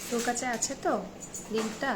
তোর কাছে আছে তো লিঙ্কটা?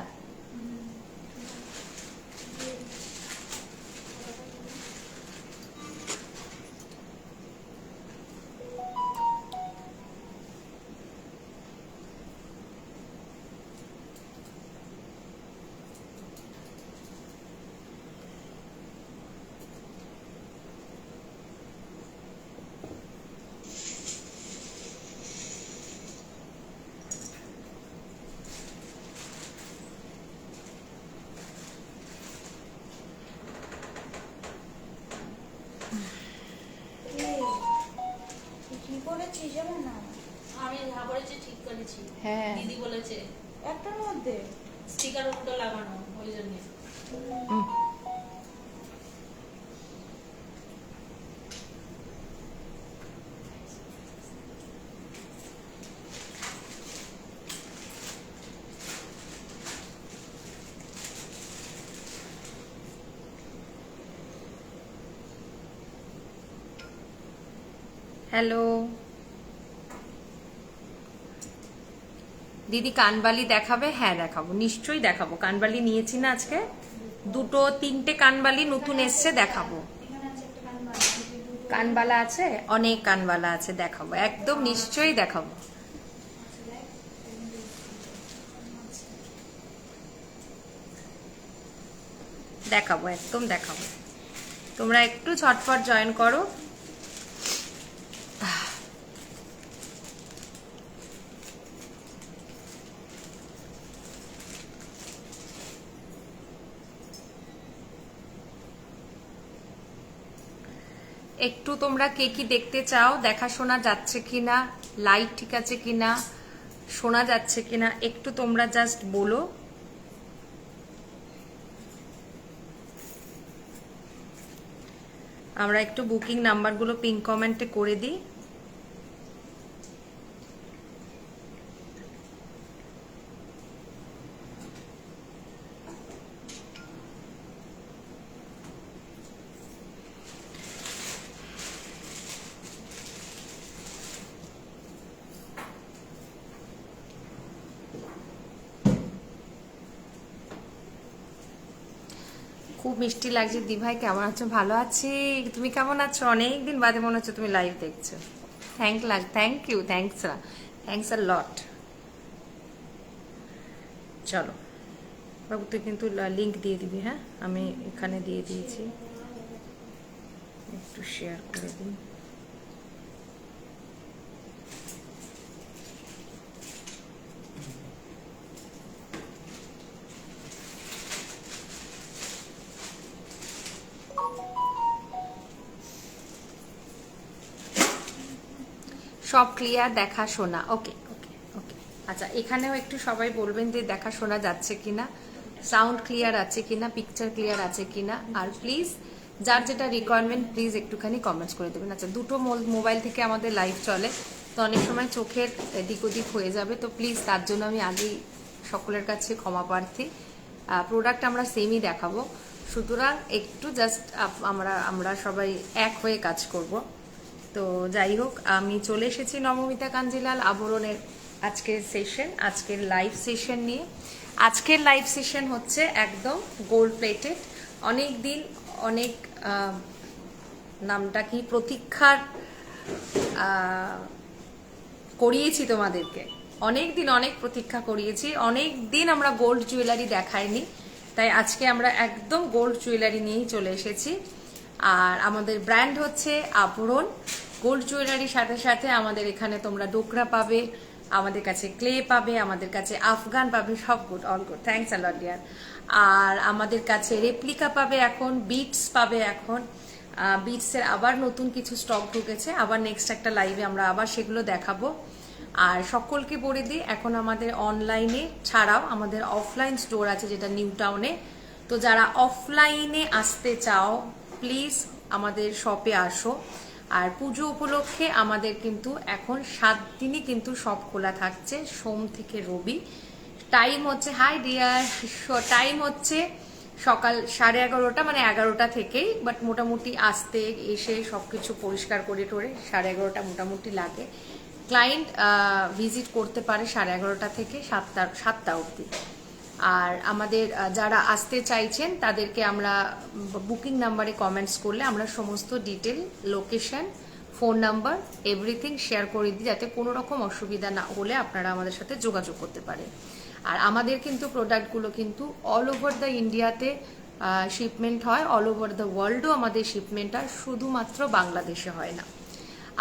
কি বলেছিস জানো না? আমি যা বলেছি ঠিক করেছি। হ্যাঁ। দিদি বলেছে একটার মধ্যে স্টিকার উল্টো লাগানো, ওই জন্য। হ্যালো দিদি, কানবালি দেখাবে? হ্যাঁ দেখাবো, নিশ্চয়ই দেখাবো। কানবালি নিয়েছি না আজকে, দুটো তিনটে কানবালি নতুন এসছে, দেখাবো। এখানে আছে একটা কান বালা, কানবালা আছে, অনেক কানবালা আছে, দেখাবো, একদম নিশ্চয়ই দেখাবো। দেখাবো, একদম দেখাবো। তোমরা একটু ঝটফট জয়েন করো। একটু তোমরা কে কি দেখতে চাও, দেখা শোনা যাচ্ছে কিনা, লাইট ঠিক আছে কিনা, শোনা যাচ্ছে কিনা, একটু তোমরা জাস্ট বলো। আমরা একটু বুকিং নাম্বারগুলো পিন কমেন্টে করে দিই। খুব মিষ্টি লাগছে। দি ভাই কেমন আছো? ভালো আছি, তুমি কেমন আছো? অনেকদিন বাদে মনে হচ্ছে তুমি লাইভ দেখছো। থ্যাংক ইউ, থ্যাংকস আ লট। চলো বাবু, তুই কিন্তু লিংক দিয়ে দিবি। হ্যাঁ, আমি এখানে দিয়ে দিয়েছি, একটু শেয়ার করে দিই। সব ক্লিয়ার, দেখা শোনা, ওকে ওকে ওকে। আচ্ছা, এখানেও একটু সবাই বলবেন যে দেখা শোনা যাচ্ছে কিনা, সাউন্ড ক্লিয়ার আছে কিনা, পিকচার ক্লিয়ার আছে কিনা। আর প্লিজ যার যেটা রিকোয়ারমেন্ট প্লিজ একটুখানি কমেন্টস করে দেবেন। আচ্ছা, দুটো মোবাইল থেকে আমাদের লাইভ চলে, তো অনেক সময় চোখের এদিক ওদিক হয়ে যাবে, তো প্লিজ তার জন্য আমি আগেই সকলের কাছে ক্ষমা প্রার্থী। প্রোডাক্ট আমরা সেমই দেখাবো, সুতরাং একটু জাস্ট আমরা সবাই এক হয়ে কাজ করব। তো যাই হোক, আমি চলে এসেছি নবমিতা কাঞ্জিলাল আবরণের আজকের লাইভ সেশন নিয়ে। আজকের লাইভ সেশন হচ্ছে একদম গোল্ড প্লেটেড। অনেক দিন অনেক নামটা কি, প্রতীক্ষার করিয়েছি তোমাদেরকে, অনেক দিন অনেক প্রতীক্ষা করিয়েছি, অনেক দিন আমরা গোল্ড জুয়েলারি দেখাইনি, তাই আজকে আমরা একদম গোল্ড জুয়েলারি নিয়েই চলে এসেছি। আর আমাদের ব্র্যান্ড হচ্ছে আবরণ। গোল্ড জুয়েলারির সাথে সাথে আমাদের এখানে তোমরা ডোকরা পাবে, আমাদের কাছে ক্লে পাবে, আমাদের কাছে আফগান পাবে, সব good, all good, thanks a lot dear. আর আমাদের কাছে রেপ্লিকা পাবে, এখন বিটস পাবে, এখন বিটসের আবার নতুন কিছু স্টক ঢুকেছে, আবার নেক্সট একটা লাইভে আমরা আবার সেগুলো দেখাবো। আর সকলকে বলে দিই, এখন আমাদের অনলাইনে ছাড়াও আমাদের অফলাইন স্টোর আছে, যেটা নিউ টাউনে। তো যারা অফলাইনে আসতে চাও প্লিজ আমাদের শপে আসো। আর পুজো উপলক্ষে আমাদের কিন্তু এখন 7 দিনই কিন্তু সব খোলা থাকছে, সোম থেকে রবি। টাইম হচ্ছে, হাই ডিয়ার, টাইম হচ্ছে সকাল 11:30, মানে 11টা থেকেই, বাট মোটামুটি আসতে এসে সবকিছু পরিষ্কার করে টোরে 11:30 মোটামুটি লাগে। ক্লায়েন্ট ভিজিট করতে পারে 11:30 থেকে 7টা অবধি। আর আমাদের যারা আসতে চাইছেন তাদেরকে আমরা বুকিং নাম্বারে কমেন্টস করলে আমরা সমস্ত detail, location, phone number, everything share করে দিই, যাতে কোনো রকম অসুবিধা না হলে আপনারা আমাদের সাথে যোগাযোগ করতে পারেন। আর আমাদের কিন্তু প্রোডাক্টগুলো কিন্তু অল ওভার দ্য ইন্ডিয়াতে শিপমেন্ট হয়, অল ওভার দ্য ওয়ার্ল্ডও আমাদের শিপমেন্ট হয়, শুধুমাত্র বাংলাদেশে হয় না।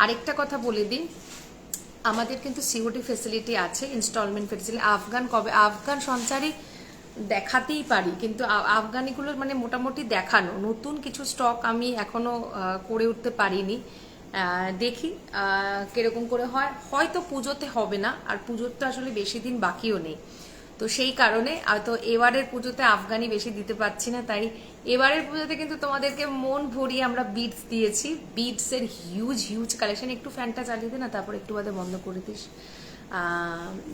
আরেকটা কথা বলে দিই, আমাদের কিন্তু সিওডি ফেসিলিটি আছে, ইনস্টলমেন্ট ফেসিলিটি। আফগান সঞ্চারী দেখাতেই পারি, কিন্তু আফগানিগুলোর মানে মোটামুটি দেখানো, নতুন কিছু স্টক আমি এখনো করে উঠতে পারিনি। দেখি কিরকম করে হয়, হয়তো পুজোতে হবে না, আর পুজোর তো আসলে বেশি দিন বাকিও নেই, তো সেই কারণে তো এবারের পুজোতে আফগানি বেশি দিতে পারছি না। তাই এবারের পুজোতে কিন্তু তোমাদেরকে মন ভরিয়ে আমরা বিডস দিয়েছি, বিডস এর হিউজ কালেকশন। একটু ফ্যানটা চালিয়ে দে না, তারপর একটু বাদে বন্ধ করে দিস।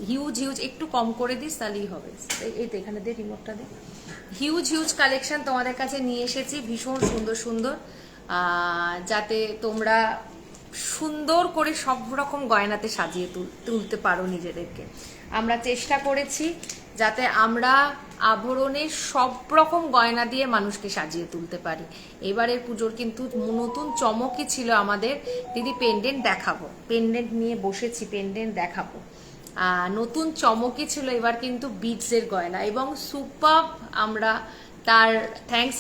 হিউজ একটু কম করে দিস তাহলেই হবে। এই তো এখানে দে, রিমোটটা দে। হিউজ কালেকশন তোমাদের কাছে নিয়ে এসেছি, ভীষণ সুন্দর, যাতে তোমরা সুন্দর করে সব রকম গয়নাতে সাজিয়ে তুলতে পারো নিজেদেরকে। আমরা চেষ্টা করেছি যাতে আমরা আভরণের সব রকম গয়না দিয়ে মানুষকে সাজিয়ে তুলতে পারি। এবারের পুজোর কিন্তু নতুন চমকই ছিল আমাদের। দিদি পেন্ডেন্ট দেখাবো, পেন্ডেন্ট নিয়ে বসেছি, পেন্ডেন্ট দেখাবো। নতুন চমকই ছিল এবার কিন্তু বিডসের গয়না, এবং সুপার। আমরা তার থ্যাঙ্কস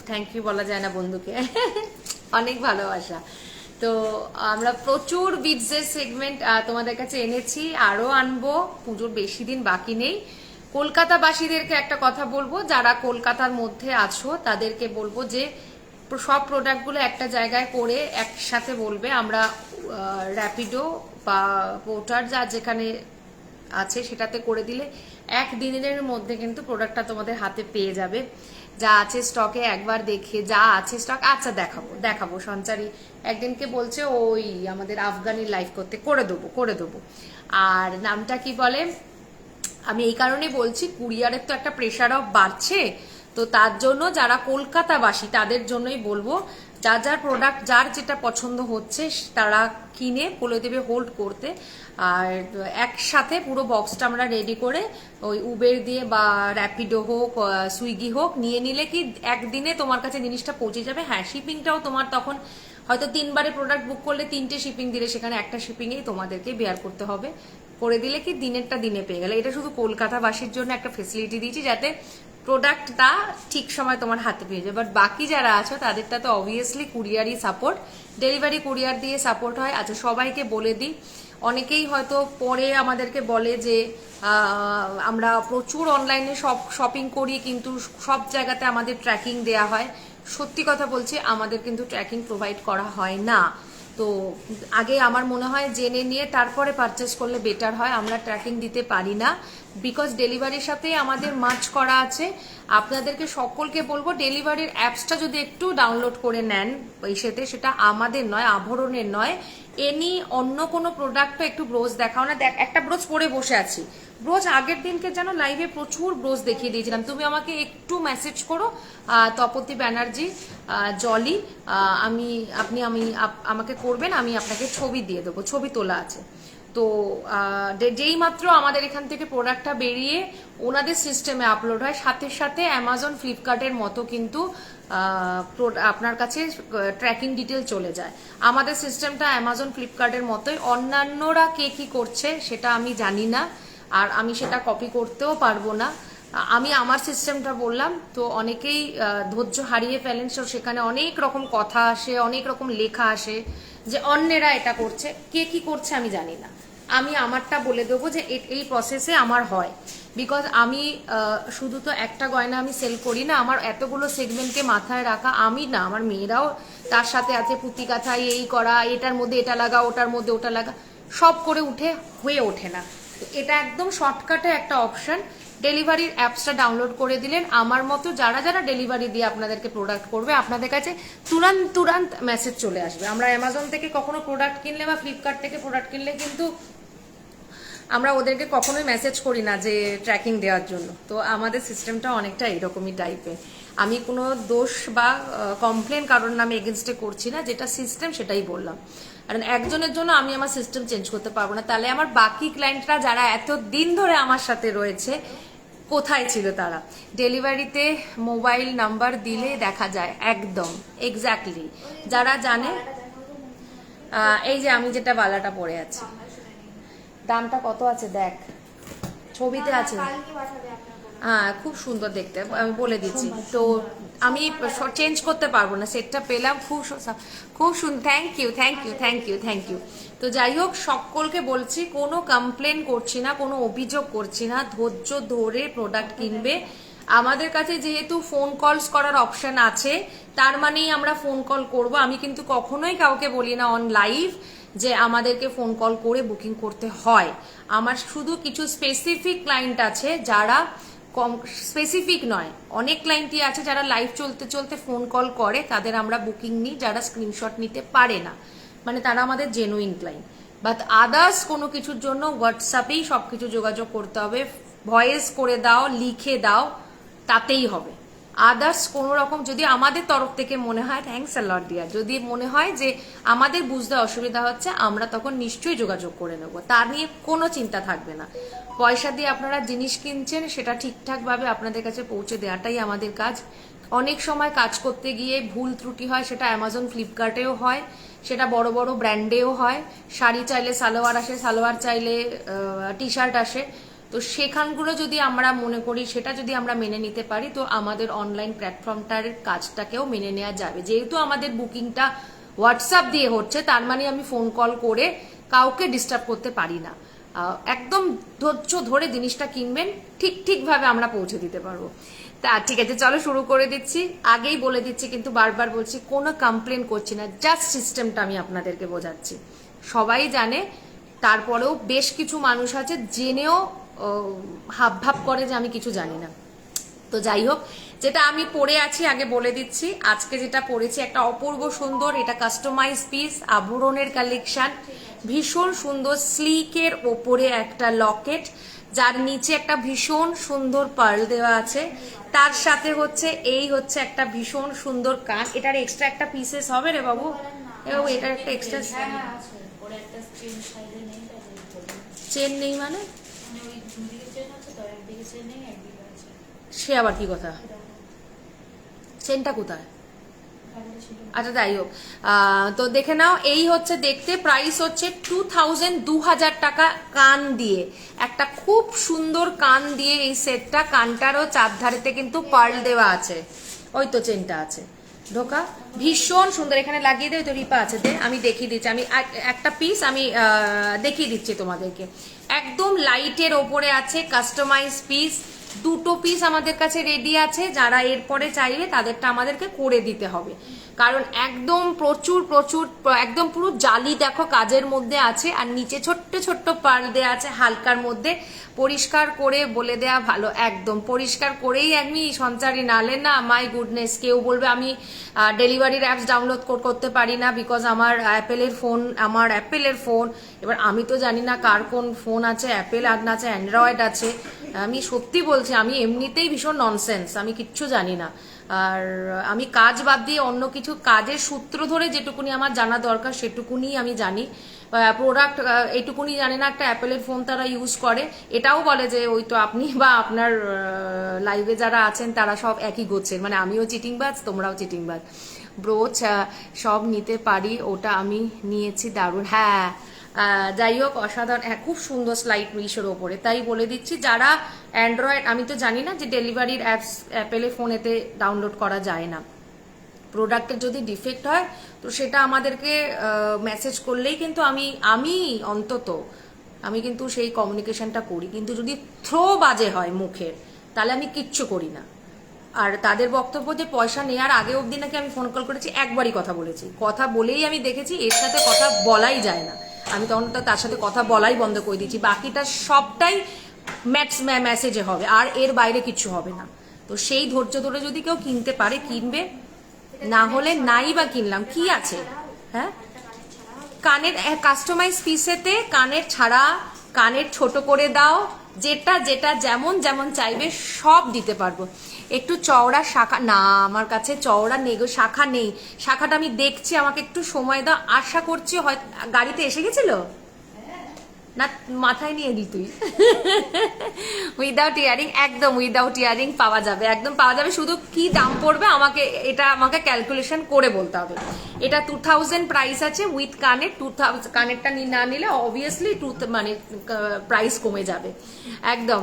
থ্যাংক ইউ বলা যায় না বন্ধুকে, অনেক ভালোবাসা। তো আমরা প্রচুর বিডসের সেগমেন্ট তোমাদের কাছে এনেছি, আরো আনবো, পুজোর বেশি দিন বাকি নেই। কলকাতাবাসীদেরকে একটা কথা বলবো, যারা কলকাতার মধ্যে আছো তাদেরকে বলবো যে সব প্রোডাক্টগুলো একটা জায়গায় করে একসাথে বলবে। আমরা র্যাপিডো বা পোর্টার যা যেখানে আছে সেটাতে করে দিলে একদিনের মধ্যে কিন্তু প্রোডাক্টটা তোমাদের হাতে পেয়ে যাবে। যা আছে স্টকে একবার দেখে, যা আছে স্টক, আচ্ছা দেখাবো সঞ্চারী একদিনকে বলছে ওই আমাদের আফগানি লাইভ করতে, করে দেবো। আর নামটা কি বলে, আমি এই কারণে বলছি, কুরিয়ারের তো একটা প্রেশারও বাড়ছে, তো তার জন্য যারা কলকাতাবাসী তাদের জন্যই বলবো, যার প্রোডাক্ট যার যেটা পছন্দ হচ্ছে তারা কিনে বলে দেবে হোল্ড করতে। আর একসাথে পুরো বক্সটা আমরা রেডি করে ওই উবের দিয়ে বা র্যাপিডো হোক, সুইগি হোক, নিয়ে নিলে কি একদিনে তোমার কাছে জিনিসটা পৌঁছে যাবে। হ্যাঁ, শিপিংটাও তোমার তখন হয়তো 3বারে প্রোডাক্ট বুক করলে 3টে শিপিং দিলে সেখানে একটা শিপিংয়েই তোমাদেরকে বেয়ার করতে হবে। করে দিলে কি দিনেরটা দিনে পেয়ে গেলে। এটা শুধু কলকাতাবাসীর জন্য একটা ফেসিলিটি দিয়েছি, যাতে প্রোডাক্টটা ঠিক সময় তোমার হাতে পেয়ে যাবে। বাট বাকি যারা আছো তাদেরটা তো অবভিয়াসলি কুরিয়ারই সাপোর্ট, ডেলিভারি কুরিয়ার দিয়ে সাপোর্ট হয়। আচ্ছা, সবাইকে বলে দিই, অনেকেই হয়তো পরে আমাদেরকে বলে যে আমরা প্রচুর অনলাইনে শপিং করি, কিন্তু সব জায়গাতে আমাদের ট্র্যাকিং দেয়া হয়। সত্যি কথা বলছি, আমাদের কিন্তু ট্র্যাকিং প্রোভাইড করা হয় না। তো আগে আমার মনে হয় জেনে নিয়ে তারপরে পারচেস করলে বেটার হয়। আমরা ট্র্যাকিং দিতে পারি না, বিকজ ডেলিভারির সাথে আমাদের মার্চ করা আছে। আপনাদেরকে সকলকে বলবো, ডেলিভারির অ্যাপসটা যদি একটু ডাউনলোড করে নেন, সেটা আমাদের নয়, আভরণের নয়, এনি অন্য কোনো প্রোডাক্টও একটু ব্রোজ দেখাও না। দেখ, একটা ব্রোজ পরে বসে আছি, ব্রোজ আগের দিনকে যেন লাইভে প্রচুর ব্রোজ দেখিয়ে দিয়েছিলাম। তুমি আমাকে একটু মেসেজ করো, তপতি ব্যানার্জি জলি, আপনি আমাকে করবেন, আমি আপনাকে ছবি দিয়ে দেবো, ছবি তোলা আছে। তো যেই মাত্র আমাদের এখান থেকে প্রোডাক্টটা বেরিয়ে ওনাদের সিস্টেমে আপলোড হয়, সাথে সাথে অ্যামাজন, ফ্লিপকার্টের মতো কিন্তু আপনার কাছে ট্র্যাকিং ডিটেল চলে যায়। আমাদের সিস্টেমটা অ্যামাজন, ফ্লিপকার্টের মতোই। অন্যান্যরা কে কি করছে সেটা আমি জানি না, আর আমি সেটা কপি করতেও পারবো না। আমি আমার সিস্টেমটা বললাম, তো অনেকেই ধৈর্য হারিয়ে ফেলেন। সেখানে অনেক রকম কথা আসে, অনেক রকম লেখা আসে যে অন্যেরা এটা করছে। কে কি করছে আমি জানি না, আমি আমারটা বলে দেবো যে এই প্রসেসে আমার হয়। বিকজ আমি শুধু তো একটা গয়না আমি সেল করি না, আমার এতগুলো সেগমেন্টকে মাথায় রাখা। আমি না, আমার মেয়েরাও তার সাথে আছে, পুঁতি কাঁথা, এই করা, এটার মধ্যে এটা লাগা, ওটার মধ্যে ওটা লাগা, সব করে হয়ে ওঠে না। তো এটা একদম শর্টকাটে একটা অপশন। ডেলিভারির অ্যাপসটা ডাউনলোড করে দিলেন, আমার মতো যারা ডেলিভারি দিয়ে আপনাদেরকে প্রোডাক্ট করবে, আপনাদের কাছে তুরান্ত মেসেজ চলে আসবে। আমরা অ্যামাজন থেকে কখনো প্রোডাক্ট কিনলে বা ফ্লিপকার্ট থেকে প্রোডাক্ট কিনলে কিন্তু আমরা ওদেরকে কখনোই মেসেজ করি না যে ট্র্যাকিং দেওয়ার জন্য। তো আমাদের সিস্টেমটা অনেকটা এরকমই টাইপের। আমি কোনো দোষ বা কমপ্লেন কারোর নামে এগেনস্টে করছি না, যেটা সিস্টেম সেটাই বললাম। কারণ একজনের জন্য আমি আমার সিস্টেম চেঞ্জ করতে পারবো না, তাহলে আমার বাকি ক্লায়েন্টরা যারা এত দিন ধরে আমার সাথে রয়েছে কোথায় ছিল তারা? ডেলিভারিতে মোবাইল নাম্বার দিলে দেখা যায়, একদম এক্স্যাক্টলি। যারা জানে, এই যে আমি যেটা বালাটা পরে আছি, দামটা কত আছে দেখ, ছবিতে আছে। কালকে পাঠাবে আপনার বোন। হ্যাঁ, খুব সুন্দর দেখতে, আমি বলে দিচ্ছি। তো আমি চেঞ্জ করতে পারবো না, সেটটা পেলাম খুব সুন্দর। Thank you, thank you, thank you, thank you. তো যাই হোক, সকলকে বলছি, কোনো কমপ্লেন করছি না, কোনো অভিযোগ করছি না, ধৈর্য ধরে প্রোডাক্ট কিনবে। আমাদের কাছে যেহেতু ফোন কলস করার অপশন আছে, তার মানেই আমরা ফোন কল করব। আমি কিন্তু কখনোই কাউকে বলি না অন লাইভ যে আমাদেরকে ফোন কল করে বুকিং করতে হয়। আমার শুধু কিছু স্পেসিফিক ক্লায়েন্ট আছে যারা কম, স্পেসিফিক নয়, অনেক ক্লায়েন্টই আছে যারা লাইভ চলতে চলতে ফোন কল করে, তাদের আমরা বুকিং নিই, যারা স্ক্রিনশট নিতে পারে না, মানে তারা আমাদের জেনুইন ক্লায়েন্ট। বাট আদার্স কোনো কিছুর জন্য হোয়াটসঅ্যাপেই সবকিছু যোগাযোগ করতে হবে, ভয়েস করে দাও, লিখে দাও, তাতেই হবে। আদার্স কোনো রকম যদি আমাদের তরফ থেকে মনে হয়, থ্যাঙ্কস আ লট ডিয়ার, যদি মনে হয় যে আমাদের বুঝতে অসুবিধা হচ্ছে, আমরা তখন নিশ্চয়ই যোগাযোগ করে নেব, তা নিয়ে কোনো চিন্তা থাকবে না। পয়সা দিয়ে আপনারা জিনিস কিনছেন, সেটা ঠিকঠাকভাবে আপনাদের কাছে পৌঁছে দেওয়াটাই আমাদের কাজ। অনেক সময় কাজ করতে গিয়ে ভুল ত্রুটি হয়, সেটা অ্যামাজন ফ্লিপকার্টেও হয়, সেটা বড় বড় ব্র্যান্ডেও হয়। শাড়ি চাইলে সালোয়ার আসে, সালোয়ার চাইলে টি শার্ট আসে। তো সেখানগুলো যদি আমরা মনে করি, সেটা যদি আমরা মেনে নিতে পারি, তো আমাদের অনলাইন প্ল্যাটফর্মটার কাজটাকেও মেনে নেওয়া যাবে। যেহেতু আমাদের বুকিংটা হোয়াটসঅ্যাপ দিয়ে হচ্ছে, তার মানে আমি ফোন কল করে কাউকে ডিস্টার্ব করতে পারি না। একদম ধৈর্য ধরে জিনিসটা কিনবেন, ঠিকভাবে আমরা পৌঁছে দিতে পারবো। তা ঠিক আছে, চলো শুরু করে দিচ্ছি। আগেই বলে দিচ্ছি, কিন্তু বারবার বলছি, কোনো কমপ্লেন করছি না, জাস্ট সিস্টেমটা আমি আপনাদেরকে বোঝাচ্ছি। সবাই জানে, তারপরেও বেশ কিছু মানুষ আছে জেনেও হাবভাব করে যে আমি কিছু জানি না। তো যাই হোক, যেটা আমি পরে আছি আগে বলে দিচ্ছি। আজকে যেটা পরেছি, একটা অপূর্ব সুন্দর, এটা কাস্টমাইজ পিস, আভরণের কালেকশন, ভীষণ সুন্দর স্লিকের ওপরে একটা লকেট, যার নিচে একটা ভীষণ সুন্দর পার্ল দেওয়া আছে। তার সাথে হচ্ছে এই হচ্ছে একটা ভীষণ সুন্দর কান। এটার এক্সট্রা একটা পিসেস হবে রে বাবু, এটার একটা এক্সট্রা ওরা একটা চেন সাইডে নেই, তাই চেন নেই, মানে ওই দুদিকে চেন আছে তো, একদিকে চেন নেই, একদিকে আছে। সে আবার কি কথা, চেনটা কোথায়? আচ্ছা যাই হোক, তো দেখে নাও। এই হচ্ছে দেখতে, প্রাইস হচ্ছে 2000 টাকা কান দিয়ে। একটা খুব সুন্দর কান দিয়ে এই সেটটা, কানটারও চারধারেতে কিন্তু পার্ল দেওয়া আছে। ওই তো চেনটা আছে ঢোকা, ভীষণ সুন্দর। এখানে লাগিয়ে দেয় তো, রিপা আছে, দে আমি দেখিয়ে দিচ্ছি। আমি একটা পিস আমি দেখিয়ে দিচ্ছি তোমাদেরকে। একদম লাইটের ওপরে আছে, কাস্টমাইজ পিস। দুটো পিস আমাদের কাছে রেডি আছে, যারা এরপরে চাইবে তাদেরটা আমাদেরকে করে দিতে হবে। কারণ একদম প্রচুর একদম পুরো জালি দেখো কাজের মধ্যে আছে, আর নিচে ছোট্ট ছোট্ট পার্ল দেওয়া আছে হালকার মধ্যে। পরিষ্কার করে বলে দেয়া ভালো, একদম পরিষ্কার করেই আমি সঞ্চারী, নালে না মাই গুডনেস, কেউ বলবে আমি ডেলিভারির অ্যাপস ডাউনলোড করতে পারি না, বিকজ আমার অ্যাপেলের ফোন। এবার আমি তো জানি না কার কোন ফোন আছে, অ্যাপেল আর না আছে অ্যান্ড্রয়েড আছে। আমি সত্যি বলছি, আমি এমনিতেই ভীষণ ননসেন্স, আমি কিচ্ছু জানি না। আর আমি কাজ বাদ দিয়ে অন্য কিছু কাজের সূত্র ধরে যেটুকুনি আমার জানা দরকার সেটুকুনি আমি জানি। প্রোডাক্ট এইটুকুনি জানি না, একটা অ্যাপেলের ফোন তারা ইউজ করে। এটাও বলে যে ওই তো আপনি বা আপনার লাইভে যারা আছেন তারা সব একই গোছের, মানে আমিও চিটিংবাজ, তোমরাও চিটিংবাজ। ব্রোচ সব নিতে পারি, ওটা আমি নিয়েছি, দারুণ। হ্যাঁ, যাই হোক, অসাধারণ। হ্যাঁ, খুব সুন্দর স্লাইড মিশের ওপরে। তাই বলে দিচ্ছি, যারা অ্যান্ড্রয়েড, আমি তো জানি না যে ডেলিভারির অ্যাপস অ্যাপেলে ফোনেতে ডাউনলোড করা যায় না। প্রোডাক্টের যদি ডিফেক্ট হয় তো সেটা আমাদেরকে মেসেজ করলেই কিন্তু আমি অন্তত আমি কিন্তু সেই কমিউনিকেশনটা করি। কিন্তু যদি থ্রো বাজে হয় মুখের, তাহলে আমি কিচ্ছু করি না। আর তাদের বক্তব্য যে পয়সা নেওয়ার আগে অবধি নাকি আমি ফোন কল করেছি, একবারই কথা বলেছি। কথা বলেই আমি দেখেছি এর সাথে কথা বলাই যায় না, আমি তখন তো তার সাথে কথা বলাই বন্ধ করে দিয়েছি। বাকিটা সবটাই মেসেজে হবে, আর এর বাইরে কিছু হবে না। তো সেই ধৈর্য ধরে যদি কেউ কিনতে পারে কিনবে, না হলে নাই বা কিনলাম কি আছে। হ্যাঁ, কানের কাস্টমাইজ পিসেতে কানের ছাড়া কানের ছোট করে দাও, যেটা যেটা যেমন যেমন চাইবে সব দিতে পারবো। একটু চওড়া শাখা না, আমার কাছে চওড়া শাখা নেই, শাখাটা আমি দেখছি, আমাকে একটু সময় দাও। আশা করছি হয় গাড়িতে এসে গেছিল না, মাথায় নিয়ে দি তুই। উইদাউট ইয়ারিং, একদম উইদাউট ইয়ারিং পাওয়া যাবে, একদম পাওয়া যাবে। শুধু কি দাম পড়বে আমাকে ক্যালকুলেশন করে বলতে হবে। এটা 2000 প্রাইস আছে উইথ কানের। 2000 কানেরটা না নিলে অবভিয়াসলি মানে প্রাইস কমে যাবে একদম।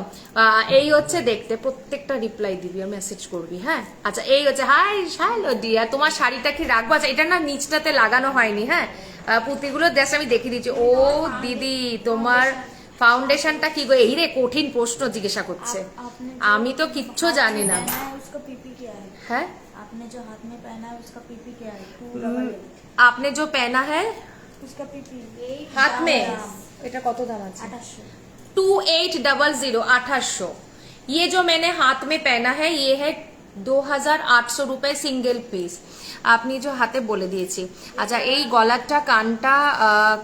এই হচ্ছে দেখতে, প্রত্যেকটা রিপ্লাই দিবি আর মেসেজ করবি, হ্যাঁ? আচ্ছা, এই হচ্ছে হাই হ্যালো ডিয়ার, তোমার শাড়িটা কি রাখবো? আচ্ছা, এটা না নিচটাতে লাগানো হয়নি, হ্যাঁ? পুঁতিগুলো জাস্ট আমি দেখিয়ে দিচ্ছি। ও দিদি, তোমার ফাউন্ডেশনটা কি গো? এই রে কঠিন প্রশ্ন জিজ্ঞাসা করছে, আমি তো কিচ্ছু জানি না। उसका पीपी क्या है? হ্যাঁ, आपने जो हाथ में पहना है उसका पीपी क्या है? আপনি जो पहना है उसका पीपी हाथ में, এটা কত দাম আছে? 2800। 2800, 2800। ये जो मैंने हाथ में पहना है ये है 2800 रुपए सिंगल पीस। আপনি যে হাতে বলে দিয়েছি। আচ্ছা, এই গলারটা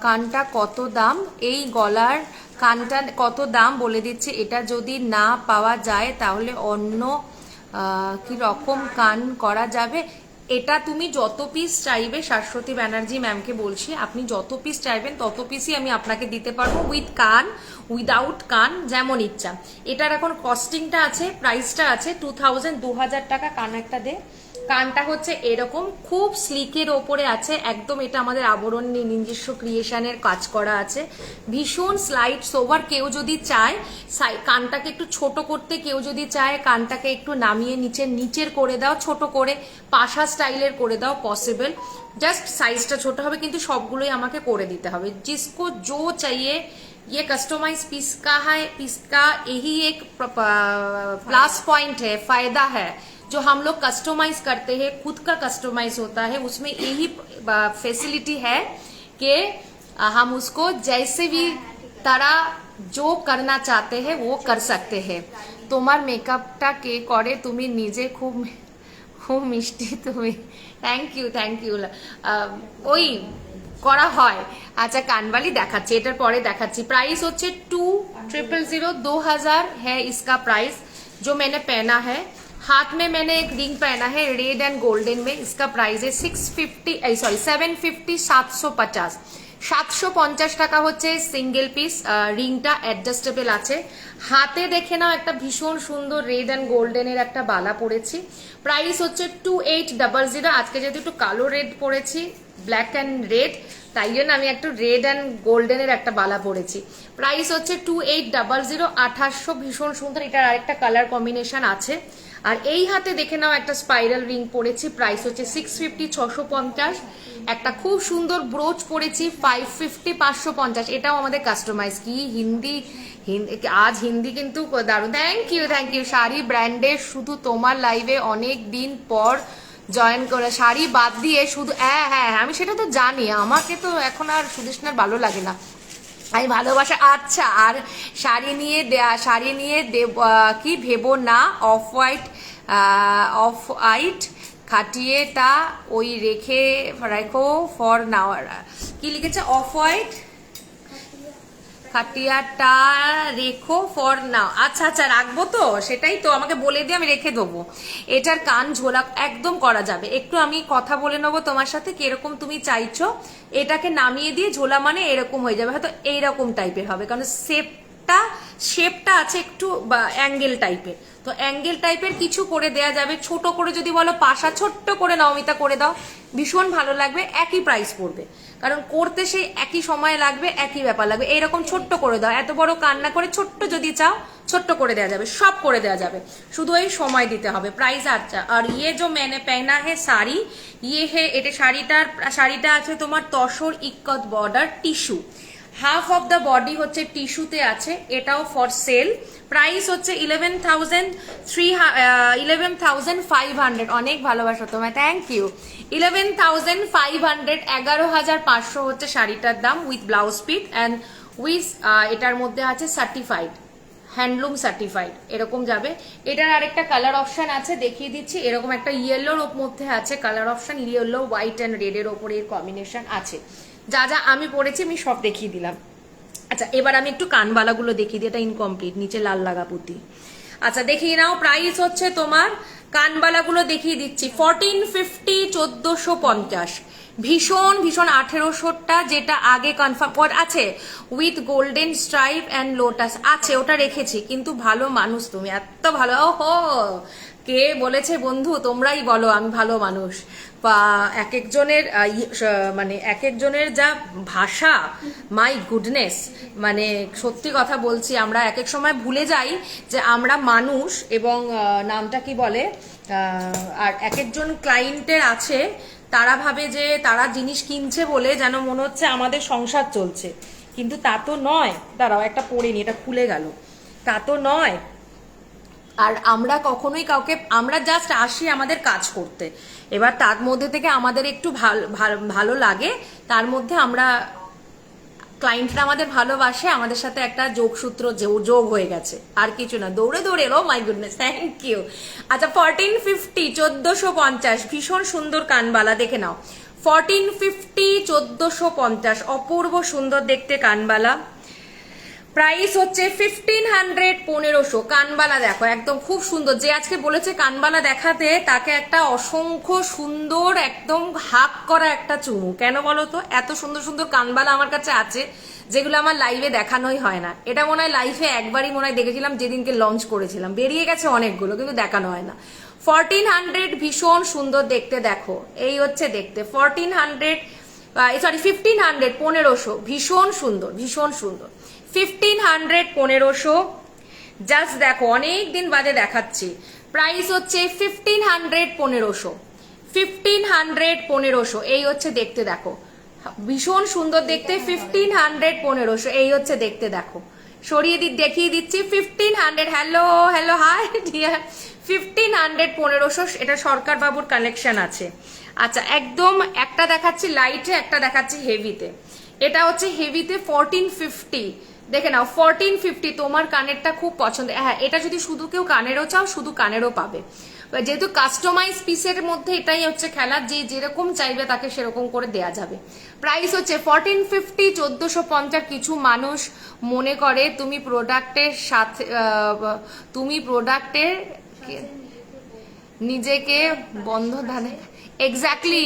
কানটা কত দাম? এই গলার কানটা কত দাম বলে দিচ্ছি। এটা যদি না পাওয়া যায় তাহলে অন্য কি রকম কান করা যাবে? এটা তুমি যত পিস চাইবে, শাশ্বতী ব্যানার্জি ম্যামকে বলছি, আপনি যত পিস চাইবেন তত পিসই আমি আপনাকে দিতে পারবো, উইথ কান উইদাউট কান, যেমন ইচ্ছা। এটার এখন কস্টিংটা আছে, প্রাইসটা আছে 2000 টাকা। কান একটা দে। কানটা হচ্ছে এরকম খুব স্লিকের ওপরে আছে একদম। এটা আমাদের আবরণ নিজস্ব ক্রিয়েশনের কাজ করা আছে, ভীষণ স্লাইড সোভার। কেউ যদি চায় কানটাকে একটু ছোট করতে, কেউ যদি চায় কানটাকে একটু নামিয়ে নিচের করে দাও, ছোট করে পাশা স্টাইলের করে দাও, পসিবল। জাস্ট সাইজটা ছোট হবে, কিন্তু সবগুলোই আমাকে করে দিতে হবে। जिसको जो चाहिए, ये कस्टमाइज पीस का यही एक प्लस पॉइंट है, फायदा है। जो हम लोग कस्टमाइज करते हैं, खुद का कस्टमाइज होता है, उसमें यही फैसिलिटी है कि हम उसको जैसे भी तरह जो करना चाहते हैं वो कर सकते हैं। তোমার মেকআপটা কে করে? তুমি নিজে খুব খুব মিষ্টি তুমি। Thank you. ওই করা হয়। আচ্ছা, কানবালি দেখাচ্ছি, এটার পরে দেখাচ্ছি। প্রাইস হচ্ছে 2000 है इसका प्राइस। जो मैंने पहना है, हाथ में मैंने एक रिंग पहना है रेड एंड गोल्डन में। इसका प्राइस है 750, 750 টাকা হচ্ছে সিঙ্গেল পিস। রিংটা অ্যাডজাস্টেবল আছে। হাতে দেখে নাও, একটা ভীষণ সুন্দর রেড এন্ড গোল্ডেনের একটা বালা পরেছি। প্রাইস হচ্ছে 2800। আজকে যেহেতু একটু কালো রেড পরেছি, ব্ল্যাক অ্যান্ড রেড, তাই জন্য আমি একটু রেড অ্যান্ড গোল্ডেনের একটা বালা পরেছি। প্রাইস হচ্ছে 2800, 2800, ভীষণ সুন্দর। এটার আরেকটা কালার কম্বিনেশন আছে। আর এই হাতে দেখে নাও, একটা স্পাইরাল রিং পরেছি, প্রাইস হচ্ছে 650, 650। একটা খুব সুন্দর ব্রোচ পরেছি 550, 550। এটাও আমাদের কাস্টমাইজ। কি হিন্দি, আজ হিন্দি কিন্তু দারুণ। Thank you. শাড়ি ব্র্যান্ডের শুধু তোমার লাইভে অনেক দিন পর জয়েন করে, শাড়ি বাদ দিয়ে শুধু, হ্যাঁ আমি সেটা তো জানি, আমাকে তো এখন আর সুদেশনার ভালো লাগে না, আমি ভালোবাসা। আচ্ছা, আর শাড়ি নিয়ে কি ভেবো না, অফ হোয়াইট খাটিয়েটা ওই রেখো ফর নাও। কি লিখেছে? অফ হোয়াইট খাটিয়াটা রেখো ফর নাও। আচ্ছা রাখবো তো, সেটাই তো আমাকে বলে দিয়ে আমি রেখে দেবো। এটার কান ঝোলা একদম করা যাবে। একটু আমি কথা বলে নেবো তোমার সাথে, কিরকম তুমি চাইছো। এটাকে নামিয়ে দিয়ে ঝোলা মানে এরকম হয়ে যাবে, হয়তো এইরকম টাইপের হবে, কারণ শেপটা আছে একটু অ্যাঙ্গেল টাইপের। তো অ্যাঙ্গেল টাইপের কিছু করে দেয়া যাবে। ছোট করে যদি বলো পাশা ছোট্ট করে নমিতা করে দাও, ভীষণ ভালো লাগবে। একই প্রাইস পড়বে, কারণ করতে সেই একই সময় লাগবে, একই ব্যাপার লাগবে। এইরকম ছোট্ট করে দাও, এত বড় কান্না করে ছোট্ট যদি চাও ছোট্ট করে দেওয়া যাবে, সব করে দেওয়া যাবে, শুধু এই সময় দিতে হবে। প্রাইস আচ্ছা। আর ইয়ে जो मैंने पहना है साड़ी, ये है, এটা শাড়িটা আছে তোমার tussar ikat border tissue. Half of the body হচ্ছে টিস্যুতে আছে। এটাও ফর সেল। প্রাইস হচ্ছে 11,500। অনেক ভালোবাসা তোমায়, থ্যাংক ইউ। 11,500, 11,500 হচ্ছে শাড়িটার দাম, with blouse piece and with এটার মধ্যে আছে সার্টিফাইড, হ্যান্ডলুম সার্টিফাইড, এরকম যাবে। এটার আরেকটা কালার অপশন আছে, দেখিয়ে দিচ্ছি। এরকম একটা ইয়েলোর মধ্যে আছে colour option, yellow white and red এর ওপরে এর কম্বিনেশন আছে। যা আমি পরেছি আমি সব দেখিয়ে দিলাম। আচ্ছা এবার আমি একটু কানবালাগুলো দেখিয়ে দিই, এটা ইনকমপ্লিট, নিচে লাল লাগা পুঁতি। আচ্ছা দেখিয়ে নাও, প্রাইস হচ্ছে তোমার কানবালাগুলো দেখিয়ে দিচ্ছি 1450, 1450, ভীষণ ভীষণ 1800টা যেটা আগে কনফার্ম আছে with golden stripe and lotus আছে, ওটা রেখেছি। কিন্তু ভালো মানুষ তুমি, এত ভালো। ওহো, কে বলেছে বন্ধু? তোমরাই বলো আমি ভালো মানুষ। বা এক একজনের মানে এক একজনের যা ভাষা, মাই গুডনেস, মানে সত্যি কথা বলছি, আমরা এক এক সময় ভুলে যাই যে আমরা মানুষ, এবং নামটা কি বলে, আর এক একজন ক্লায়েন্টের আছে তারা ভাবে যে তারা জিনিস কিনছে বলে যেন মনে হচ্ছে আমাদের সংসার চলছে, কিন্তু তা তো নয়। দাঁড়াও, একটা পড়ে নি, এটা খুলে গেল, তা তো নয়। আর আমরা কখনোই কাউকে, আমরা জাস্ট আসি আমাদের কাজ করতে, এবার তার মধ্যে থেকে আমাদের একটু ভালো লাগে, তার মধ্যে আমরা ক্লায়েন্টরা আমাদের ভালোবাসে, আমাদের সাথে একটা যোগসূত্র যোগ হয়ে গেছে, আর কিছু না। দৌড়ে দৌড়ে এলো, মাই গুডনেস, থ্যাংক ইউ। আচ্ছা 1450, 1450, ভীষণ সুন্দর কানবালা, দেখে নাও। 1450, 1450, অপূর্ব সুন্দর দেখতে কানবালা। প্রাইস হচ্ছে 1500, 1500। কানবালা দেখো একদম খুব সুন্দর। যে আজকে বলেছে কানবালা দেখাতে, তাকে একটা অসংখ্য সুন্দর একদম হাক করা একটা চুমু। কেন বলো তো? এত সুন্দর সুন্দর কানবালা আমার কাছে আছে যেগুলো আমার লাইভে দেখানোই হয় না। এটা মনে হয় লাইভে একবারই মনে হয় দেখেছিলাম, যেদিনকে লঞ্চ করেছিলাম। বেরিয়ে গেছে অনেকগুলো, কিন্তু দেখানো হয় না। 1400, ভীষণ সুন্দর দেখতে, দেখো এই হচ্ছে দেখতে 1400, সরি 1500, 1500, ভীষণ সুন্দর, ভীষণ সুন্দর। 1500, 1500, জাস্ট দেখো অনেক দিন বাদে দেখাচ্ছি। প্রাইস হচ্ছে 1500, 1500, 1500, 1500, এই হচ্ছে দেখতে, দেখো ভীষণ সুন্দর দেখতে। 1500, 1500, এই হচ্ছে দেখতে, দেখো সরিয়ে দেখিয়ে দিচ্ছি। 1500, হ্যালো হ্যালো, হাই ডিয়ার। 1500, 1500, এটা সরকার বাবুর কালেকশন আছে। আচ্ছা একদম একটা দেখাচ্ছি লাইটে, একটা দেখাচ্ছি হেভিতে। এটা হচ্ছে হেভিতে 1450, দেখে নাও 1450। তোমার কানেরটা খুব পছন্দ, হ্যাঁ এটা যদি শুধু কেউ কানেরও চাও, শুধু কানেরও পাবে। যেহেতু কাস্টমাইজ পিসের মধ্যে এটাই হচ্ছে খেলা, যে যেরকম চাইবে তাকে সেরকম করে দেয়া যাবে। প্রাইস হচ্ছে 1450, 1450। কিছু মানুষ মনে করে তুমি প্রোডাক্টের সাথে, তুমি প্রোডাক্টের নিজেকে বন্ধ এক্স্যাক্টলি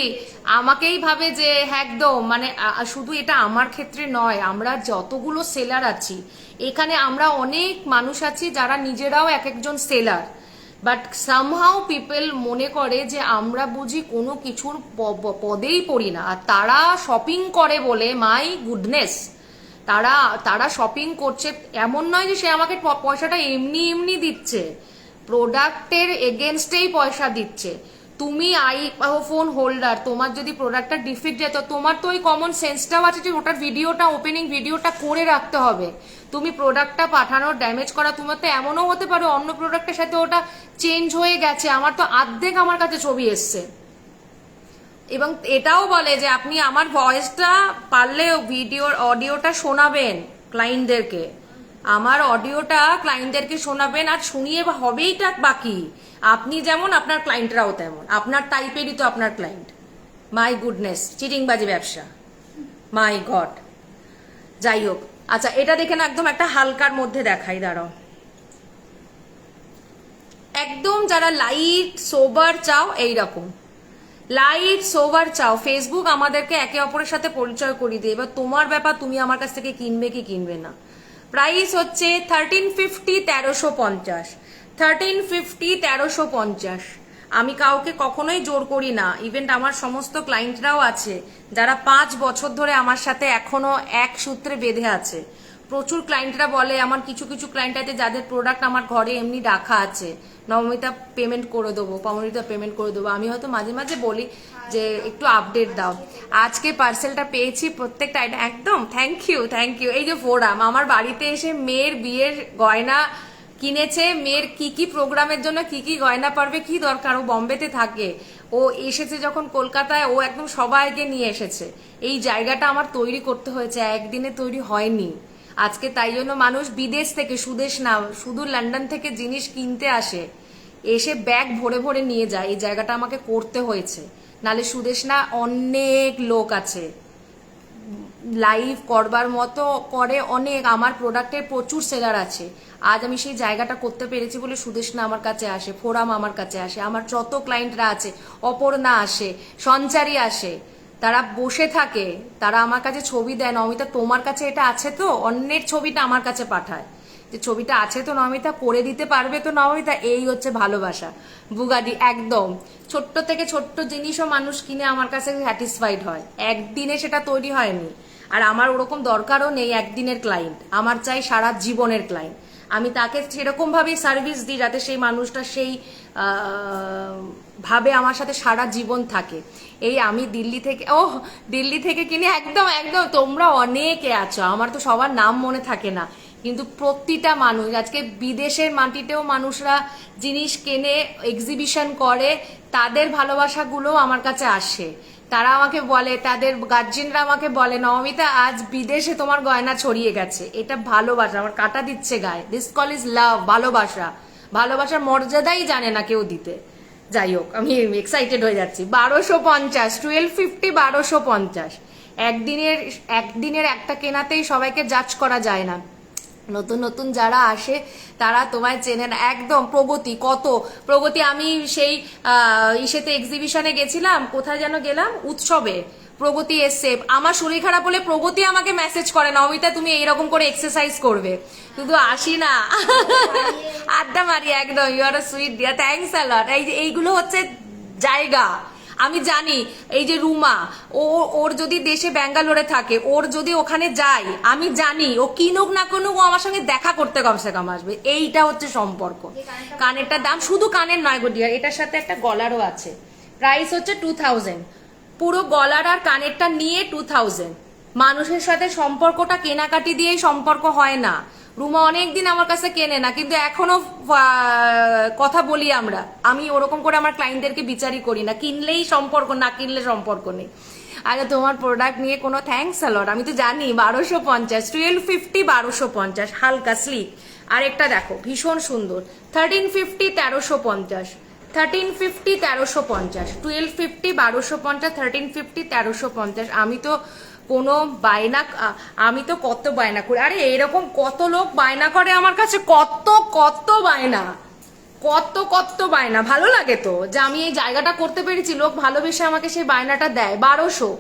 আমাকেই ভাবে যে একদম, মানে শুধু এটা আমার ক্ষেত্রে নয়, আমরা যতগুলো সেলার আছি এখানে, আমরা অনেক মানুষ আছি যারা নিজেরাও এক একজন সেলার, বাট সামহাউ পিপল মনে করে যে আমরা বুঝি কোনো কিছুর পদেই পড়ি না। আর তারা শপিং করে বলে, মাই গুডনেস, তারা শপিং করছে, এমন নয় যে সে আমাকে পয়সাটা এমনি এমনি দিচ্ছে, প্রোডাক্টের এগেনস্টেই পয়সা দিচ্ছে। তুমি ফোন হোল্ডার, তোমার যদি প্রোডাক্টটা ডিফেক্ট যেত, তোমার তো ওই কমন সেন্সটাও আছে যে ওটার ভিডিওটা, ওপেনিং ভিডিওটা করে রাখতে হবে। তুমি প্রোডাক্টটা পাঠানোর ড্যামেজ করা, তোমার তো এমনও হতে পারে অন্য প্রোডাক্টের সাথে ওটা চেঞ্জ হয়ে গেছে। আমার তো অর্ধেক আমার কাছে ছবি এসছে, এবং এটাও বলে যে আপনি আমার ভয়েসটা পারলে অডিওটা শোনাবেন ক্লায়েন্টদেরকে, আমার অডিওটা ক্লায়েন্টদেরকে শোনাবেন, আর শুনিয়ে হবেইটা বাকি। আপনি যেমন, আপনার ক্লায়েন্টরাও তেমন, আপনার টাইপেরই তো আপনার ক্লায়েন্ট। মাই গুডনেস, চিটিংবাজি ব্যবসা, মাই গড। যাই হোক, আচ্ছা এটা দেখে না, একদম একটা হালকার মধ্যে দেখাই, দাঁড়াও। একদম যারা লাইট সোবার চাও, এইরকম লাইট সোবার চাও, ফেসবুক আমাদেরকে একে অপরের সাথে পরিচয় করিয়ে দিয়ে, এবার তোমার ব্যাপার, তুমি আমার কাছ থেকে কিনবে কি কিনবে না। প্রাইস হচ্ছে 1350, 1350, 1350, 1350। আমি কাউকে কখনোই জোর করি না, ইভেন আমার সমস্ত ক্লায়েন্টরাও আছে যারা 5 বছর ধরে আমার সাথে এখনো এক সূত্রে বেঁধে আছে। প্রচুর ক্লায়েন্টরা বলে, আমার কিছু কিছু ক্লায়েন্ট আছে যাদের প্রোডাক্ট আমার ঘরে এমনি রাখা আছে, নবমিতা পেমেন্ট করে দেবো, পমরিতা পেমেন্ট করে দেবো। আমি হয়তো মাঝে মাঝে বলি যে একটু আপডেট দাও। আজকে পার্সেলটা পেয়েছি, প্রত্যেকটা একদম থ্যাংক ইউ, থ্যাংক ইউ। এই যে ফোরাম আমার বাড়িতে এসে মেয়ের বিয়ের গয়না কিনেছে, মেয়ের কি কি প্রোগ্রামের জন্য কি কি গয়না পারবে, কি দরকার, ও বম্বেতে থাকে, ও এসেছে যখন কলকাতায়, ও একদম সবাইকে নিয়ে এসেছে। এই জায়গাটা আমার তৈরি করতে হয়েছে, একদিনে তৈরি হয়নি। আজকে তাই জন্য মানুষ বিদেশ থেকে, সুদেশ না, শুধু লন্ডন থেকে জিনিস কিনতে আসে, এসে ব্যাগ ভরে ভরে নিয়ে যায়। এই জায়গাটা আমাকে করতে হয়েছে, নালে সুদেশ না অনেক লোক আছে, লাইভ করবার মতো করে অনেক, আমার প্রোডাক্টের প্রচুর সেলার আছে। আজ আমি সেই জায়গাটা করতে পেরেছি বলে সুদেশনা আমার কাছে আসে, ফোরাম আমার কাছে আসে, আমার যত ক্লায়েন্টরা আছে, অপর্ণা আসে, সঞ্চারী আসে, তারা বসে থাকে, তারা আমার কাছে ছবি দেয়, নমিতা তোমার কাছে এটা আছে তো, অন্যের ছবিটা আমার কাছে পাঠায় যে ছবিটা আছে তো নমিতা, করে দিতে পারবে তো নমিতা। এই হচ্ছে ভালোবাসা। বুগাডি একদম ছোট্ট থেকে ছোট্ট জিনিসও মানুষ কিনে আমার কাছে স্যাটিসফাইড হয়, একদিনে সেটা তৈরি হয়নি। আর আমার ওরকম দরকারও নেই একদিনের ক্লায়েন্ট, আমার চাই সারা জীবনের ক্লায়েন্ট। আমি তাকে সেরকম ভাবেই সার্ভিস দিই যাতে সেই মানুষটা সেই ভাবে আমার সাথে সারা জীবন থাকে। এই আমি দিল্লি থেকে কিনে, একদম একদম তোমরা অনেকে আছো, আমার তো সবার নাম মনে থাকে না, কিন্তু প্রতিটা মানুষ আজকে বিদেশের মাটিতেও মানুষরা জিনিস কেনে, এক্সিবিশন করে, তাদের ভালোবাসাগুলো আমার কাছে আসে। তারা আমাকে বলে, তাদের গার্জেনরা আমাকে বলে, নবমিতা আজ বিদেশে তোমার গয়না ছড়িয়ে গেছে। এটা ভালোবাসা, আমার কাটা দিচ্ছে গায়ে। দিস কল ইজ লাভ, ভালোবাসা। ভালোবাসার মর্যাদাই জানে না কেউ দিতে। যাই হোক, আমি এক্সাইটেড হয়ে যাচ্ছি। 1250, 1250, 1250। একদিনের একটা কেনাতেই সবাইকে জাজ করা যায় না। নতুন নতুন যারা আসে তারা তোমায় চেনে না। একদম প্রগতি আমি সেই ইসেতে এক্সিবিশনে গেছিলাম, কোথায় যেন গেলাম, উৎসবে প্রগতি এসছে। আমার শরীর খারাপ হলে প্রগতি আমাকে মেসেজ করে, নমিতা তুমি এইরকম করে এক্সারসাইজ করবে, শুধু আসি না আড্ডা মারি। একদম you are a sweet dear, thanks a lot. এইগুলো হচ্ছে জায়গা। আমি জানি এই যে রুমা, ওর যদি দেশে ব্যাঙ্গালোরে থাকে, ওর যদি ওখানে যাই, আমি জানি ও কিনুক না কিনুক, ও আমার সঙ্গে দেখা করতে কমসে কম আসবে। এইটা হচ্ছে সম্পর্ক। কানেরটার দাম শুধু কানের নয় গো ডিয়ার, এটার সাথে একটা গলারও আছে। প্রাইস হচ্ছে 2000, পুরো গলার আর কানেরটা নিয়ে 2000। মানুষের সাথে সম্পর্কটা কেনাকাটি দিয়েই সম্পর্ক হয় না। রুমা অনেকদিন আমার কাছে কেনে না, কিন্তু এখনো কথা বলি আমরা। আমি ওরকম করে আমার ক্লায়েন্টদেরকে বিচারই করি না, কিনলেই সম্পর্ক, না কিনলে সম্পর্ক নেই। আরে তোমার প্রোডাক্ট নিয়ে কোনো থ্যাঙ্কস আ লট, আমি তো জানি। 1250, 1250, 1250, হালকা স্লিক। আর একটা দেখো ভীষণ সুন্দর, 1350, 1350, 1350, 1350, 1250, 1250, 1350, 1350। আমি তো কোনো বায়না, আমি তো কত বায়না করি। আরে এরকম কত লোক বায়না করে আমার কাছে, কত বায়না, কত বায়না। ভালো লাগে তো যে আমি এই জায়গাটা করতে পেরেছি, লোক ভালোবেসে আমাকে সেই বায়নাটা দেয়। 1200,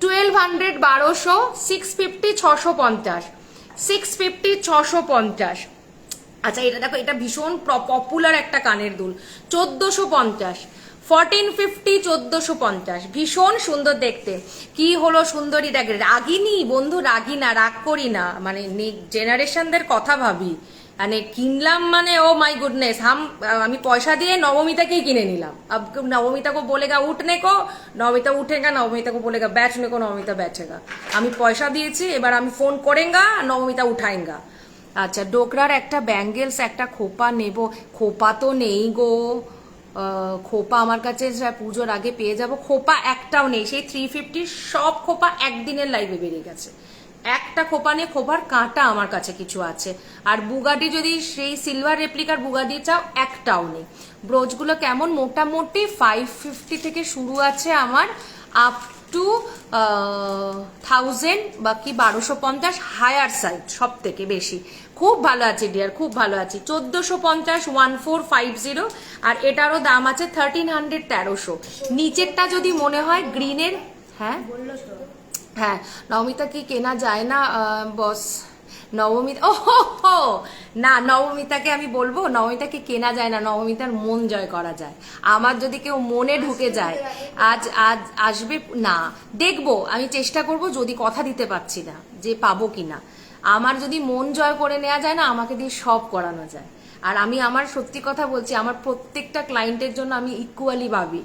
1200, 1200, 650, 650, 650, 650। আচ্ছা এটা দেখো, এটা ভীষণ পপুলার একটা কানের দুল, 1450, 1450, 1450, ভীষণ সুন্দর দেখতে। কি হলো সুন্দরী, দেখ রাগিনী বন্ধু, রাগি না, রাগ করি না, মানে জেনারেশনদের কথা ভাবি। মানে কিনলাম মানে ও মাই গুডনেস, আমি পয়সা দিয়ে নবমিতাকেই কিনে নিলাম। अब नवमिता को बोलेगा उठने को, नवमिता उठेगा, नवमिता को बोलेगा बैठने को, नवमिता बैठेगा। আমি পয়সা দিয়েছি, এবার আমি ফোন করেঙ্গা, নবমিতা উঠাएंगा। আচ্ছা ডোকরার একটা ব্যাঙ্গেলস, একটা খোপা নেব। খোপা তো নেই গো, খোপা আমার কাছে পুজোর আগে পেয়ে যাব। খোপা একটাও নেই, সেই 350 সব খোপা একদিনের লাইভে বেরিয়ে গেছে। একটা খোপা নেই, খোপার কাঁটা আমার কাছে কিছু আছে। আর বুগাডি যদি সেই সিলভার রেপ্লিকার বুগাডি চাও, একটাও নেই। ব্রোচগুলো কেমন, মোটামুটি 550 থেকে শুরু আছে আমার, আপ টু 1000 বা কি 1250 হায়ার সাইড, সব থেকে বেশি। খুব ভালো আছে ডিয়ার, খুব ভালো আছে। 1450, 1450। আর এটারও দাম আছে 1300, 1300। নিচেরটা যদি মনে হয় গ্রিনের, হ্যাঁ হ্যাঁ। নবমিতা কি কেনা যায় না বস? নবমিতা, ও হো না, নবমিতাকে আমি বলবো নবমিতাকে কেনা যায় না, নবমিতার মন জয় করা যায়। আমার যদি কেউ মনে ঢুকে যায়, আজ আসবে না, দেখবো, আমি চেষ্টা করব, যদি কথা দিতে পারছি না যে পাবো কিনা। আমার যদি মন জয় করে নেওয়া যায় না, আমাকে দিয়ে সব করানো যায়। আর আমি আমার সত্যি কথা বলছি, আমার প্রত্যেকটা ক্লায়েন্টের জন্য আমি ইকুয়ালি ভাবি।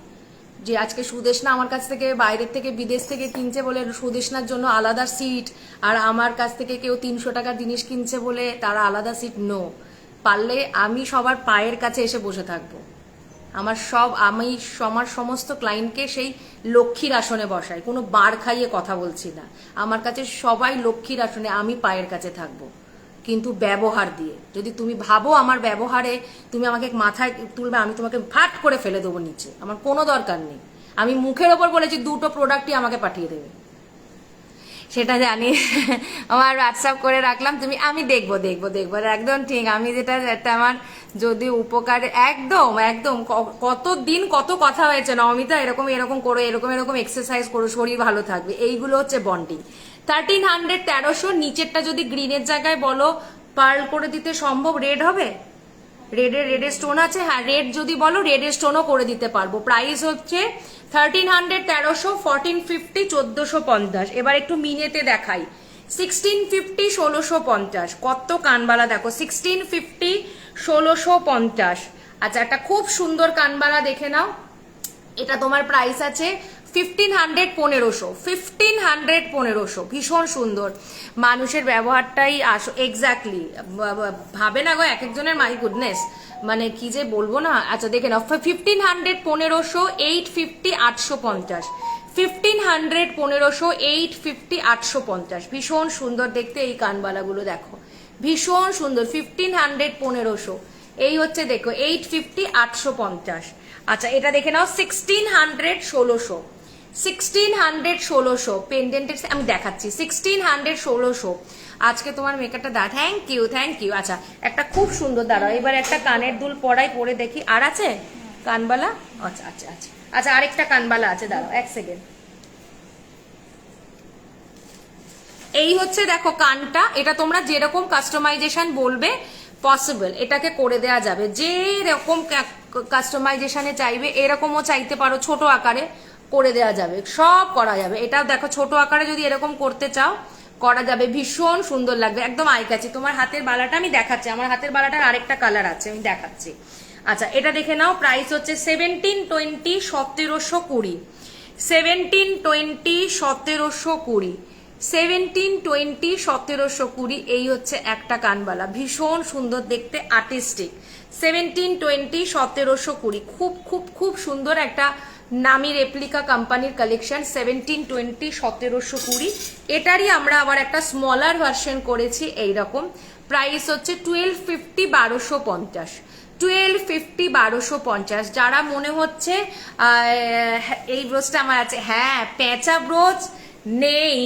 যে আজকে সুদেশনা আমার কাছ থেকে বাইরের থেকে বিদেশ থেকে কিনছে বলে সুদেশনার জন্য আলাদা সিট, আর আমার কাছ থেকে কেউ 300 টাকার জিনিস কিনছে বলে তারা আলাদা সিট। নো, পারলে আমি সবার পায়ের কাছে এসে বসে থাকবো। আমি আমার সমস্ত ক্লায়েন্টকে সেই লক্ষ্মীর আসনে বসাই, কোনো বার খাইয়ে কথা বলছি না। আমার কাছে সবাই লক্ষ্মীর আসনে, আমি পায়ের কাছে থাকবো, কিন্তু ব্যবহার দিয়ে। যদি তুমি ভাবো আমার ব্যবহারে তুমি আমাকে মাথায় তুলবে, আমি তোমাকে ফাট করে ফেলে দেবো নিচে, আমার কোনো দরকার নেই। আমি মুখের ওপর বলেছি 2টো প্রোডাক্টই আমাকে পাঠিয়ে দেবে। সেটা জানি। আমার হোয়াটসঅ্যাপ করে রাখলাম, তুমি আমি দেখবো একদম ঠিক। আমি যেটা আমার যদি উপকার একদম একদম কতদিন কত কথা হয়েছে নবমিতা, এরকম এরকম করো, এরকম এরকম এক্সারসাইজ করো, শরীর ভালো থাকবে, এইগুলো হচ্ছে বন্ডিং। 1300 1300 নিচেরটা যদি গ্রিনের জায়গায় বলো পার্ল করে দিতে সম্ভব, রেড হবে, রেডের স্টোন আছে, হ্যাঁ রেড যদি বলো রেডের স্টোনও করে দিতে পারবো। প্রাইস হচ্ছে 1300 1300 1450 1450। এবার একটু মিনেতে দেখাই, 1650 1650। কত কানবালা দেখো, 1650 1650। আচ্ছা একটা খুব সুন্দর কানবালা দেখে নাও, এটা তোমার প্রাইস আছে 1500 1500 1500 1500। ভীষণ সুন্দর, মানুষের ব্যবহারটাই এক্স্যাক্টলি ভাবে না গো এক একজনের, মাই গুডনেস মানে কি যে বলবো না। আচ্ছা দেখে নাও 1500 1500 850 850, 1500 1500 850 850। ভীষণ সুন্দর দেখতে এই কানবালাগুলো দেখো, ভীষণ সুন্দর। 1500 1500 এই হচ্ছে দেখো 850 850। আচ্ছা এটা দেখে নাও 1600 1600 1600 1600 পেন্ডেন্টের আমি দেখাচ্ছি 1600 1600। আজকে তোমার মেকআপটা থ্যাংক ইউ থ্যাংক ইউ। আচ্ছা একটা খুব সুন্দর, দাঁড়াও এবার একটা কানের দুল পরে দেখি, আর আছে কানবালা? আচ্ছা আচ্ছা আচ্ছা আচ্ছা আরেকটা কানবালা আছে, দাঁড়াও এক সেকেন্ড। এই হচ্ছে দেখো কানটা, এটা তোমরা যেরকম কাস্টমাইজেশন বলবে পসিবল এটাকে করে দেয়া যাবে, যে রকম কাস্টমাইজেশনে চাইবে এরকমও চাইতে পারো, ছোট আকারে করে দেয়া যাবে, সব করা যাবে। এটা দেখো ছোট আকারে যদি এরকম করতে চাও করা যাবে, ভীষণ সুন্দর লাগবে, একদম আই কাছে। তোমার হাতের বালাটা আমি দেখাচ্ছি, আমার হাতের বালাটার আরেকটা কালার আছে আমি দেখাচ্ছি। আচ্ছা এটা দেখে নাও, প্রাইস হচ্ছে 1720 1720 1720 1720 1720 1720। এই হচ্ছে একটা কানবালা, ভীষণ সুন্দর দেখতে, আর্টিস্টিক। 1720 1720 খুব খুব খুব সুন্দর একটা নামি রেপ্লিকা কোম্পানির কালেকশন। 1720 1720 এটারই আমরা আবার একটা স্মলার ভার্সন করেছি এইরকম। প্রাইস হচ্ছে 1250 1250 1250 1250। যারা মনে হচ্ছে এই ব্রোচটা আমার আছে, হ্যাঁ পেঁচা ব্রোচ নেই,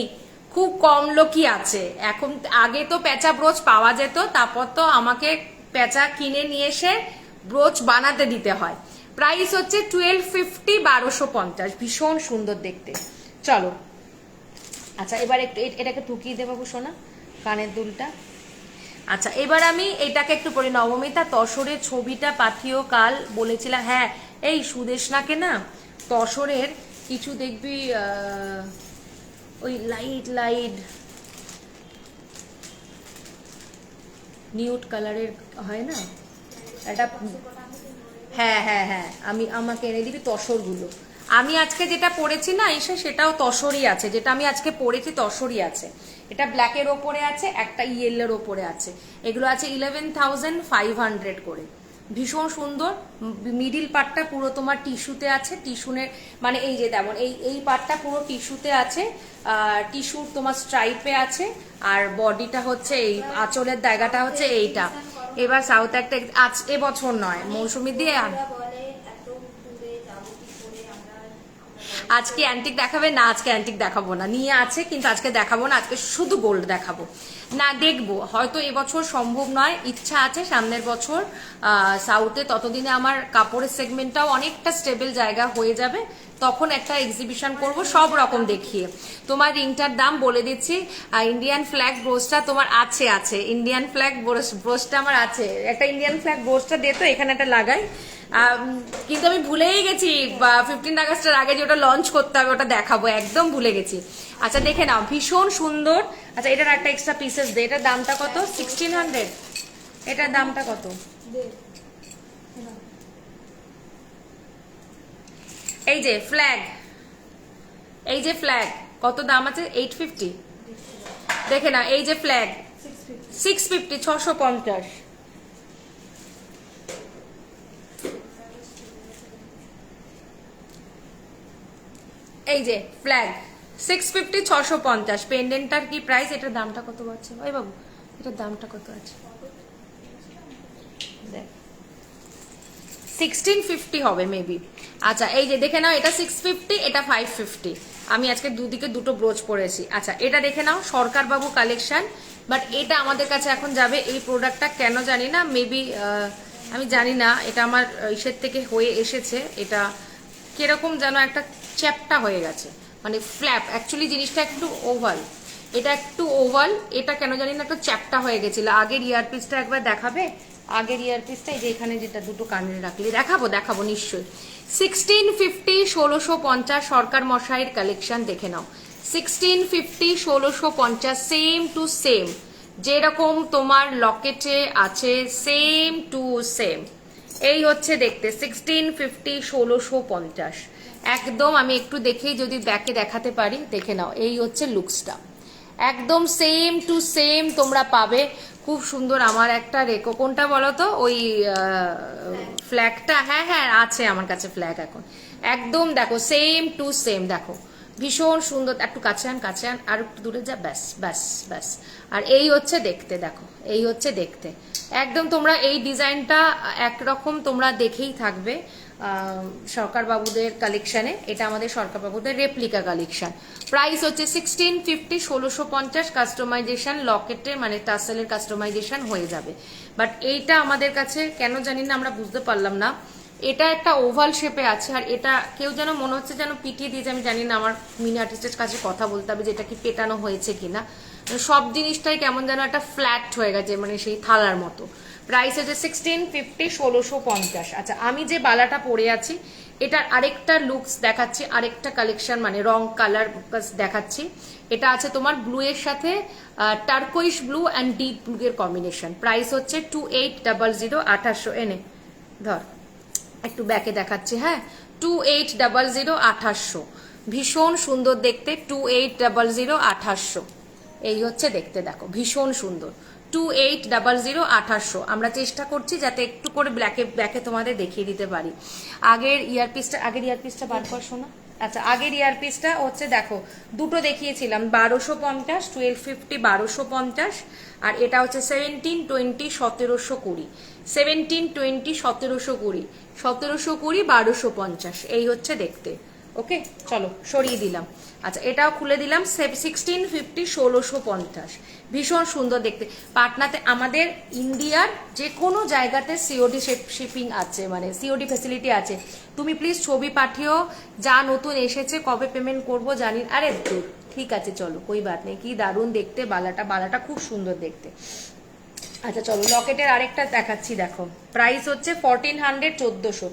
খুব কম লোকই আছে এখন। আগে তো পেঁচা ব্রোচ পাওয়া যেত, তারপর তো আমাকে পেঁচা কিনে নিয়ে এসে ব্রোচ বানাতে দিতে হয়। প্রাইস হচ্ছে 1250 1250, ভীষণ সুন্দর দেখতে। চলো আচ্ছা এবার একটু এটাকে ঠুকিয়ে দেবো শোনা কানের দুলটা। আচ্ছা এবার আমি এটাকে একটু পড়ি। নবমিতা তসরের ছবিটা পাঠিও, কাল বলেছিলাম। হ্যাঁ এই সুদেশনাকে না তসরের কিছু দেখবি ওই লাইট লাইট নিউড কালারের হয় না এটা, হ্যাঁ হ্যাঁ হ্যাঁ আমাকে এনে দিবি তসরগুলো। আমি আজকে যেটা পরেছি না এসে সেটাও তসরই আছে, যেটা আমি আজকে পরেছি তসরই আছে। এটা ব্ল্যাকের ওপরে আছে, একটা ইয়েলোর ওপরে আছে। এগুলো আছে 11,500 করে, ভীষণ সুন্দর। মিডিল পার্টটা পুরো তোমার টিস্যুতে আছে, টিস্যুনের মানে এই যে তেমন এই পার্টটা পুরো টিস্যুতে আছে, টিস্যুর তোমার স্ট্রাইপে আছে, আর বডিটা হচ্ছে এই আঁচলের জায়গাটা হচ্ছে এইটা। এবার সাউথ একটা এবছর নয় মৌসুমি দিয়ে আজকে অ্যান্টিক দেখাবে না, আজকে অ্যান্টিক দেখাবো না, নিয়ে আছে কিন্তু আজকে দেখাবো না, আজকে শুধু গোল্ড দেখাবো না। দেখবো হয়তো এবছর সম্ভব নয়, ইচ্ছা আছে সামনের বছর সাউথে, ততদিনে আমার কাপড়ের সেগমেন্টটাও অনেকটা স্টেবল জায়গা হয়ে যাবে, তখন একটা এক্সিবিশন করব সব রকম দেখিয়ে। তোমার রিংটার দাম বলে দিচ্ছি, ইন্ডিয়ান ফ্ল্যাগ ব্রোচটা তোমার আছে, ইন্ডিয়ান ফ্ল্যাগ ব্রোচটা আমার আছে, একটা ইন্ডিয়ান ফ্ল্যাগ ব্রোচটা দিয়ে তো এখানে একটা লাগাই। কিন্তু আমি ভুলেই গেছি 15 আগস্টের আগে যে ওটা লঞ্চ করতে হবে ওটা দেখাবো, একদম ভুলে গেছি। আচ্ছা দেখে নাও ভীষণ সুন্দর। আচ্ছা এটার একটা এক্সট্রা পিসেস দে, এটার দামটা কত? 1600। এটার দামটা কত? এই যে ফ্ল্যাগ, এই যে ফ্ল্যাগ কত দাম আছে? 850। দেখে না এই যে ফ্ল্যাগ 650 650। এই যে ফ্ল্যাগ 650 650। পেন্ডেন্টটার কি প্রাইস? এটার দামটা কত আছে ভাই বাবু? এটার দামটা কত আছে? 1650 হবে মেবি। আচ্ছা এই যে দেখে নাও, এটা 650, এটা 550। আমি আজকে দুদিকে দুটো ব্রোচ পরেছি। আচ্ছা, এটা দেখে নাও, সরকার বাবু কালেকশন। বাট এটা আমাদের কাছে এখন যাবে, এই প্রোডাক্টটা কেন জানি না, মেবি আমি জানি না, এটা আমার ইসের থেকে হয়ে এসেছে, এটা কিরকম যেন একটা চ্যাপটা হয়ে গেছে, মানে ফ্ল্যাপ। অ্যাকচুয়ালি জিনিসটা একটু ওভাল, এটা একটু ওভাল, এটা কেন জানি না একটা চ্যাপটা হয়ে গেছিল। আগের ইয়ারপিসটা একবার দেখাবে, আগের ইয়ারপিসটা এই যে এখানে যেটা দুটো কানে রাখলে দেখাবো নিশ্চয়ই। 1650 1650 সরকার মশাইয়ের কালেকশন দেখে নাও। 1650 1650 সেম টু সেম, যেরকম তোমার লকেটে আছে সেম টু সেম। এই হচ্ছে দেখতে 1650 1650 একদম। আমি একটু দেখেই যদি ব্যাকে দেখাতে পারি, দেখে নাও, এই হচ্ছে লুকসটা, একদম সেম টু সেম তোমরা পাবে। খুব সুন্দর। আমার একটা রেকো, কোনটা বলো তো, ওই ফ্ল্যাগটা, হ্যাঁ হ্যাঁ আছে আমার কাছে ফ্ল্যাগ এখন, একদম দেখো সেম টু সেম, দেখো ভীষণ সুন্দর। একটু কাছে আন, আর একটু দূরে যা, ব্যাস ব্যাস ব্যাস। আর এই হচ্ছে দেখতে, দেখো এই হচ্ছে দেখতে, একদম তোমরা এই ডিজাইনটা একরকম তোমরা দেখেই থাকবে সরকার বাবুদের কালেকশনে। এটা আমাদের সরকার বাবুদের রেপ্লিকা কালেকশন। প্রাইস হচ্ছে 1650 1650, কাস্টমাইজেশন লকেটের মানে টাসেলের কাস্টমাইজেশন হয়ে যাবে। বাট এইটা আমাদের কাছে কেন জানি না, আমরা বুঝতে পারলাম না, এটা একটা ওভাল শেপে আছে, আর এটা কেউ যেন মনে হচ্ছে যেন পিটিয়ে দিয়েছে। আমি জানি না, আমার মিনি আর্টিস্টের কাছে কথা বলতে হবে যে এটা কি পেটানো হয়েছে কিনা। সব জিনিসটাই কেমন যেন একটা ফ্ল্যাট হয়ে গেছে, মানে সেই থালার মতো। প্রাইস হচ্ছে 1650 1650। আচ্ছা, আমি যে বালাটা পরে আছি এটার আরেকটা লুকস দেখাচ্ছি, আরেকটা কালেকশন মানে রং কালার দেখাচ্ছি। এটা আছে তোমার ব্লু এর সাথে টার্কোইশ ব্লু অ্যান্ড ডিপ ব্লু এর কম্বিনেশন। প্রাইস হচ্ছে 2800 2800। এনে ধর একটু ব্যাকে দেখাচ্ছি, হ্যাঁ 2800 2800, ভীষণ সুন্দর দেখতে। 2800 2800 এই হচ্ছে দেখতে, দেখো ভীষণ সুন্দর। 2800 2800। আমরা চেষ্টা করছি যাতে একটু করে ব্যাকে তোমাদের দেখিয়ে দিতে পারি। আগের ইয়ারপিসটা বার কর শোনা। আচ্ছা, আগের ইয়ারপিসটা হচ্ছে দেখো, দুটো দেখিয়েছিলাম 1250 1250 1250, আর এটা হচ্ছে 1720 1720 1720 1720 1720 1250। এই হচ্ছে দেখতে। ওকে, চলো সরিয়ে দিলাম। আচ্ছা, এটাও খুলে দিলাম 1650 1650, ভীষণ সুন্দর দেখতে। পাটনাতে আমাদের ইন্ডিয়ার যে কোনো জায়গাতে সিওডি শিপিং আছে, মানে সিওডি ফ্যাসিলিটি আছে। তুমি প্লিজ ছবি পাঠিও, যা নতুন এসেছে, কবে পেমেন্ট করব জানি। আরে দূর, ঠিক আছে চলো, কই বাত নেই। কি দারুণ দেখতে বালাটা খুব সুন্দর দেখতে। আচ্ছা চলো, লকেটের আরেকটা দেখাচ্ছি, দেখো প্রাইস হচ্ছে 1400 1400।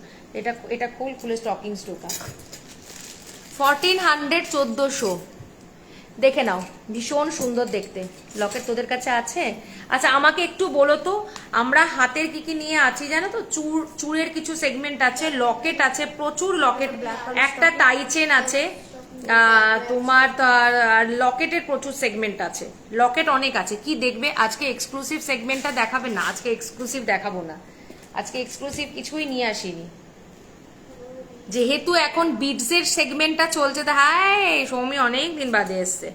এটা খুলে স্টকিংস ঢোকা। 1400 1400 দেখে নাও, ভীষণ সুন্দর দেখতে। লকেট তোদের কাছে আছে? আচ্ছা, আমাকে একটু বলো তো, আমরা হাতের কি কি নিয়ে আছি জানো তো? চুড়ের কিছু সেগমেন্ট আছে, লকেট আছে, প্রচুর লকেট, একটা টাই চেন আছে তোমার, আর লকেটের প্রচুর সেগমেন্ট আছে, লকেট অনেক আছে। কি দেখবে আজকে? এক্সক্লুসিভ সেগমেন্টটা দেখাবে না আজকে, এক্সক্লুসিভ দেখাবো না আজকে, এক্সক্লুসিভ কিছুই নিয়ে আসিনি, যেহেতু এখন বিডসের সেগমেন্টটা চলছে। তা হাই, সৌমি অনেক দিন বাদে এসছে,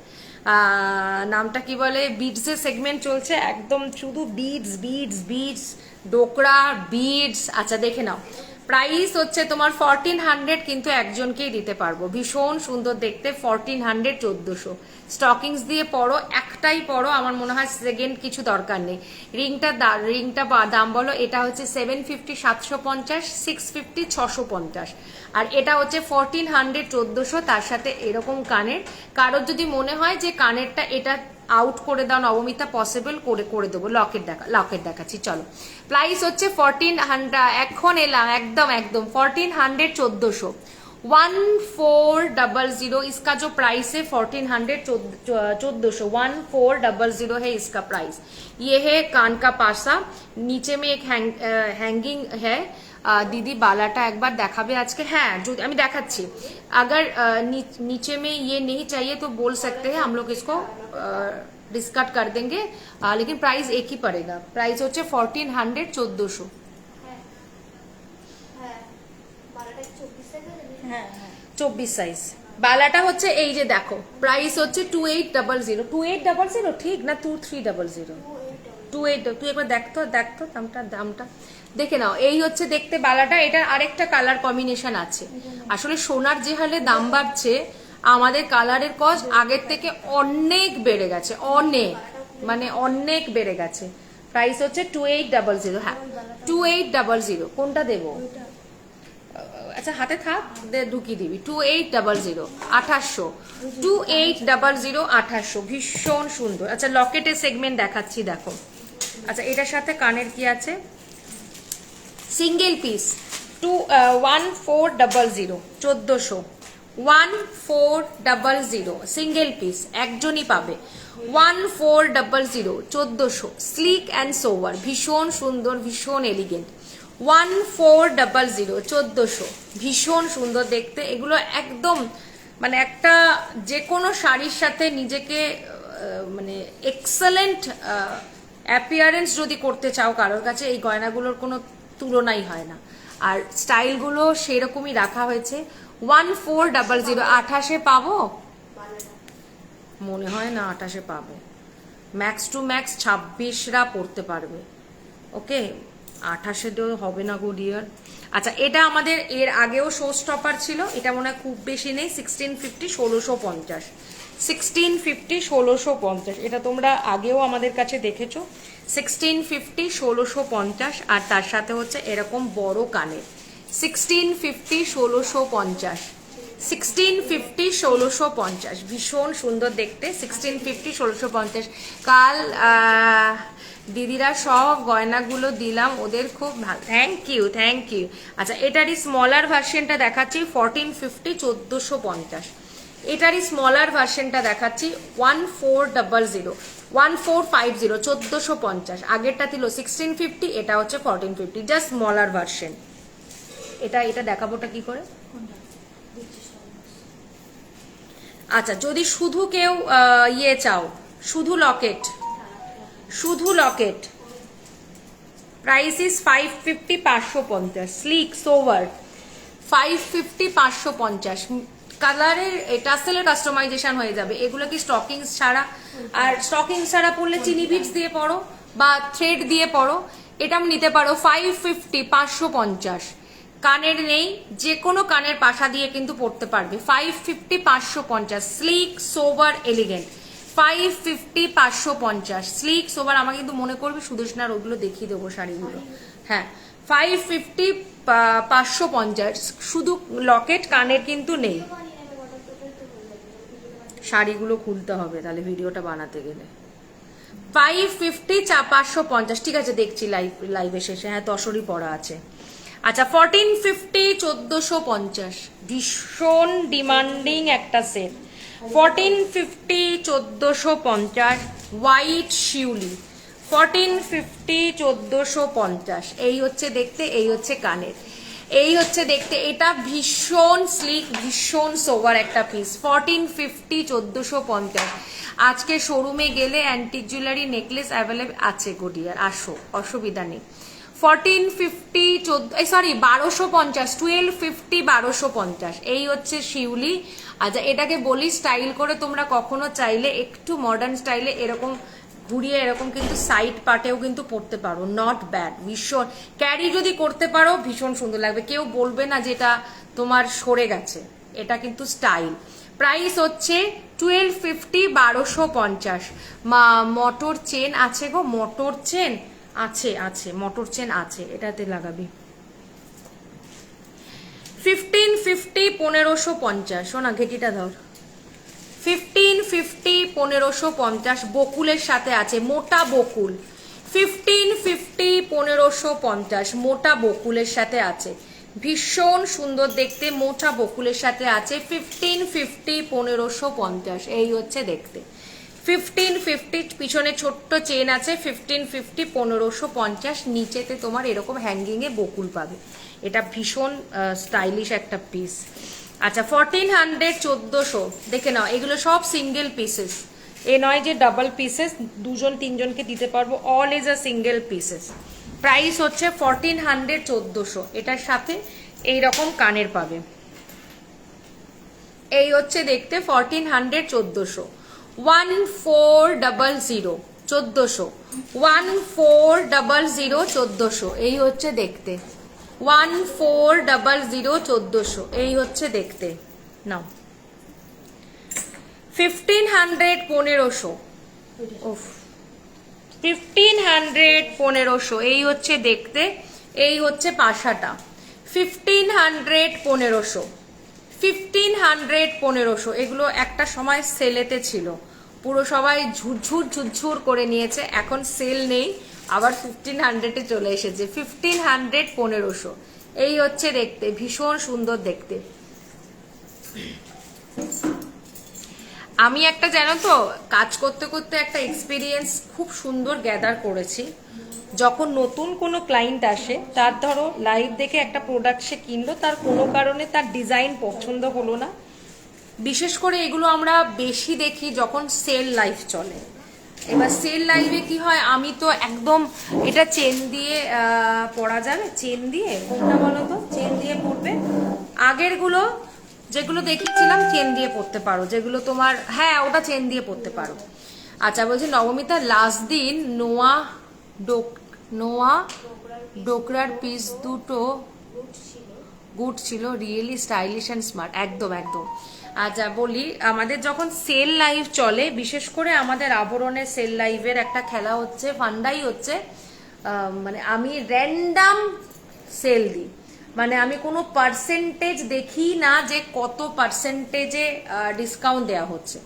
নামটা কি বলে, বিডসের সেগমেন্ট চলছে একদম, শুধু বিডস বিডস বিডস, ডোকরা বিডস। আচ্ছা দেখে নাও, প্রাইস হচ্ছে তোমার 1400, কিন্তু একজনকেই দিতে পারবো। ভীষণ সুন্দর দেখতে, 1400 1400। স্টকিংস দিয়ে পরো, একটাই পরো, আমার মনে হয় সেকেন্ড কিছু দরকার নেই। রিংটা দাম বলো। এটা হচ্ছে 750 750, 650 650, আর এটা হচ্ছে 1400 1400। তার সাথে এরকম কানের, কারোর যদি মনে হয় যে কানেরটা এটা আউট করে দাও নবমিতা, পসিবল করে দেবো। লকেট দেখাচ্ছি চলো। প্রাইস হচ্ছে 1400, এখন এলাম একদম 1400 1400। 1400 इसका जो प्राइस है 1400 1400, 1400 है इसका प्राइस। ये है कान का पासा, नीचे में एक हैंगिंग है। दीदी बालाटा एक बार देखाबे आज के? हाँ, जो আমি দেখাচ্ছি। अगर नीचे में ये नहीं चाहिए तो बोल सकते हैं, हम लोग इसको डिस्काउंट कर देंगे, लेकिन प्राइस एक ही पड़ेगा। प्राइस होচ্ছে 1400 1400। হ্যাঁ 24 সাইজ বালাটা হচ্ছে এই যে দেখো, প্রাইস হচ্ছে 2800 2800 ঠিক না 2300? 28, তুই একবার দেখতো দামটা দেখে নাও। এই হচ্ছে দেখতে বালাটা। এটার আরেকটা কালার কম্বিনেশন আছে। আসলে সোনার যে হালে দাম বাড়ছে, আমাদের কালারের কস্ট আগের থেকে অনেক বেড়ে গেছে, অনেক মানে অনেক বেড়ে গেছে। প্রাইস হচ্ছে 2800। হ্যাঁ 2800। কোনটা দেবো? ওইটা আচ্ছা হাতে থাক, ঢুকিয়ে দিবি। 2800 2800, 2800 2800, ভীষণ সুন্দর। আচ্ছা লকেটের সেগমেন্ট দেখাচ্ছি, দেখো। আচ্ছা এটার সাথে কানের কি আছে? সিঙ্গেল পিস 1400, 1400, 1400 সিঙ্গেল পিস, একজনই পাবে। 1400, 1400, স্লিক অ্যান্ড সোভার, ভীষণ সুন্দর, ভীষণ এলিগেন্ট। 1400, 1400, ভীষণ সুন্দর দেখতে। এগুলো একদম মানে একটা যে কোনো শাড়ির সাথে নিজেকে মানে এক্সেলেন্ট অ্যাপিয়ারেন্স যদি করতে চাও কারোর কাছে, এই গয়নাগুলোর কোনো তুলনাই হয় না। আর স্টাইলগুলো সেরকমই রাখা হয়েছে। 1400, 2800 পাবো? মনে হয় না 2800 পাবো। ম্যাক্স টু ম্যাক্স 26রা পড়তে পারবে। ওকে, 2800 হবে না গো ডিয়ার। আচ্ছা এটা আমাদের এর আগেও শো স্টপার ছিল, এটা মনে হয় খুব বেশি নেই। 1650, 1650, 1650, 1650, এটা তোমরা আগেও আমাদের কাছে দেখেছো। 1650, 1650, আর তার সাথে হচ্ছে এরকম বড় কানের। 1650, 1650, 1650, 1650, ভীষণ সুন্দর দেখতে। 1650, 1650। কাল দিদিরা সব গয়নাগুলো দিলাম, ওদের খুব ভালো। Thank you, thank you. আচ্ছা এটারই স্মলার ভার্সনটা দেখাচ্ছি 1450, 1450। এটারই স্মলার ভার্সনটা দেখাচ্ছি 1400, 1450, 1450। আগেরটা ছিল 1650, এটা হচ্ছে 1450, জাস্ট স্মলার ভার্সন। এটা দেখাবোটা কি করে? কোনটা দিচ্ছি সব? আচ্ছা যদি শুধু কেউ ইয়ে চাও, শুধু লকেট, শুধু Locket, price is 550, 550, slick sober 550, 550। কালারের টাসেলের কাস্টমাইজেশন হয়ে যাবে। এগুলো কি স্টকিংস ছাড়া, আর স্টকিংস ছাড়া পড়লে চিনি বিটস দিয়ে পড়ো বা থ্রেড দিয়ে পড়ো, এটা নিতে পারো 550, 550। কানের নেই, যে কোনো কানের পাশা দিয়ে কিন্তু পড়তে পারবে। 550, 550, slick sober elegant. 550, 550, slick sober. আমাকে কিন্তু মনে করবে সুদর্শনার ওগুলো দেখিয়ে দেবো শাড়িগুলো। হ্যাঁ 550, 550, শুধু লকেট, কানের কিন্তু নেই। শাড়িগুলো খুলতে হবে তাহলে ভিডিওটা বানাতে গেলে। 550, 550, ঠিক আছে দেখছি লাইভে শেষে। হ্যাঁ তসরই পড়া আছে। আচ্ছা 1450, 1450, ভীষণ ডিমান্ডিং একটা সেট। 1450, 1450, হোয়াইট শিউলি। 1450, 1450, এই হচ্ছে দেখতে, এই হচ্ছে কানের, এই হচ্ছে দেখতে। এটা ভীষণ স্লিক, ভীষণ সোভার একটা পিস। 1450, 1450। আজকে শোরুমে গেলে অ্যান্টিক জুয়েলারি নেকলেস অ্যাভেলেবল আছে গোডিয়ার, আসো, অসুবিধা নেই। 1450, 1250, 1250, 1250, এই হচ্ছে শিউলি। আচ্ছা এটাকে বলি স্টাইল করে তোমরা কখনো চাইলে একটু মডার্ন স্টাইলে এরকম ঘুরিয়ে এরকম কিন্তু সাইড পার্টেও কিন্তু পড়তে পারো, নট ব্যাড। ভীষণ ক্যারি যদি করতে পারো ভীষণ সুন্দর লাগবে, কেউ বলবে না যেটা তোমার সরে গেছে। এটা কিন্তু স্টাইল। প্রাইস হচ্ছে 1250, 1250। মোটর চেন আছে গো, মোটর চেন আছে, আছে মোটর চেন আছে, এটাতে লাগাবি। 1550, 1550, শোনা ঘেটিটা ধর। 1550, 1550, বকুলের সাথে আছে, মোটা বকুল। 1550, 1550, মোটা বকুলের সাথে আছে, ভীষণ সুন্দর দেখতে, মোটা বকুলের সাথে আছে। 1550, 1550, এই হচ্ছে দেখতে। 1550, পিছনে ছোট্ট চেন আছে। 1550, 1550, নিচেতে তোমার এরকম হ্যাঙ্গিং এ বকুল পাবে। এটা ভীষণ স্টাইলিশ একটা পিস। আচ্ছা 1400, 1400, দেখে নাও এগুলো সব সিঙ্গেল পিসেস, এ নয় যে ডাবল পিসেস, দুজন তিনজনকে দিতে পারবো, all is a single pieces. Price হচ্ছে 1400, 1400। এটার সাথে এইরকম কানের পাবে, এই হচ্ছে দেখতে 1400, 1400। 1400, 1400, 1400, 1400, এই হচ্ছে দেখতে। 1400, 1400, এই হচ্ছে দেখতে। নাও 1500 1500 উফ 1500 1500 এই হচ্ছে দেখতে, এই হচ্ছে পাশাটা। 1500 1500 1500 1500 এগুলো একটা সময় সেলেতে ছিল, পুরো সবাই ঝুরঝুর ঝুরঝুর করে নিয়েছে, এখন সেল নেই, আবার 1500 এ চলে এসেছে। 1500 1500 এই হচ্ছে দেখতে, ভীষণ সুন্দর দেখতে। আমি একটা জানো তো কাজ করতে করতে একটা এক্সপিরিয়েন্স খুব সুন্দর গ্যাদার করেছি। যখন নতুন কোনো ক্লায়েন্ট আসে, তার ধরো লাইভ দেখে একটা প্রোডাক্ট সে কিনলো, তার কোনো কারণে তার ডিজাইন পছন্দ হলো না, বিশেষ করে এগুলো আমরা বেশি দেখি যখন সেল লাইভ চলে। এবার সেল লাইভে কি হয়, আমি তো একদম এটা চেন দিয়ে পরা যাবে, চেন দিয়ে কোনটা বলো তো, চেন দিয়ে পরবে। আগেরগুলো যেগুলো দেখিয়েছিলাম চেন দিয়ে পড়তে পারো, যেগুলো তোমার হ্যাঁ ওটা চেন দিয়ে পড়তে পারো। আচ্ছা বলছি নবমিতা লাস্ট দিন নোয়া ডোকরার পিস দুটো গুড ছিল, রিয়েলি স্টাইলিশ অ্যান্ড স্মার্ট। একদম একদম। আচ্ছা বলি, আমাদের যখন সেল লাইভ চলে, বিশেষ করে আমাদের আবরণের সেল লাইভের একটা খেলা হচ্ছে, ফান্ডাই হচ্ছে, মানে আমি র্যান্ডাম সেল দিই, মানে আমি কোনো পার্সেন্টেজ দেখি না যে কত পার্সেন্টেজে ডিসকাউন্ট দেওয়া হচ্ছে।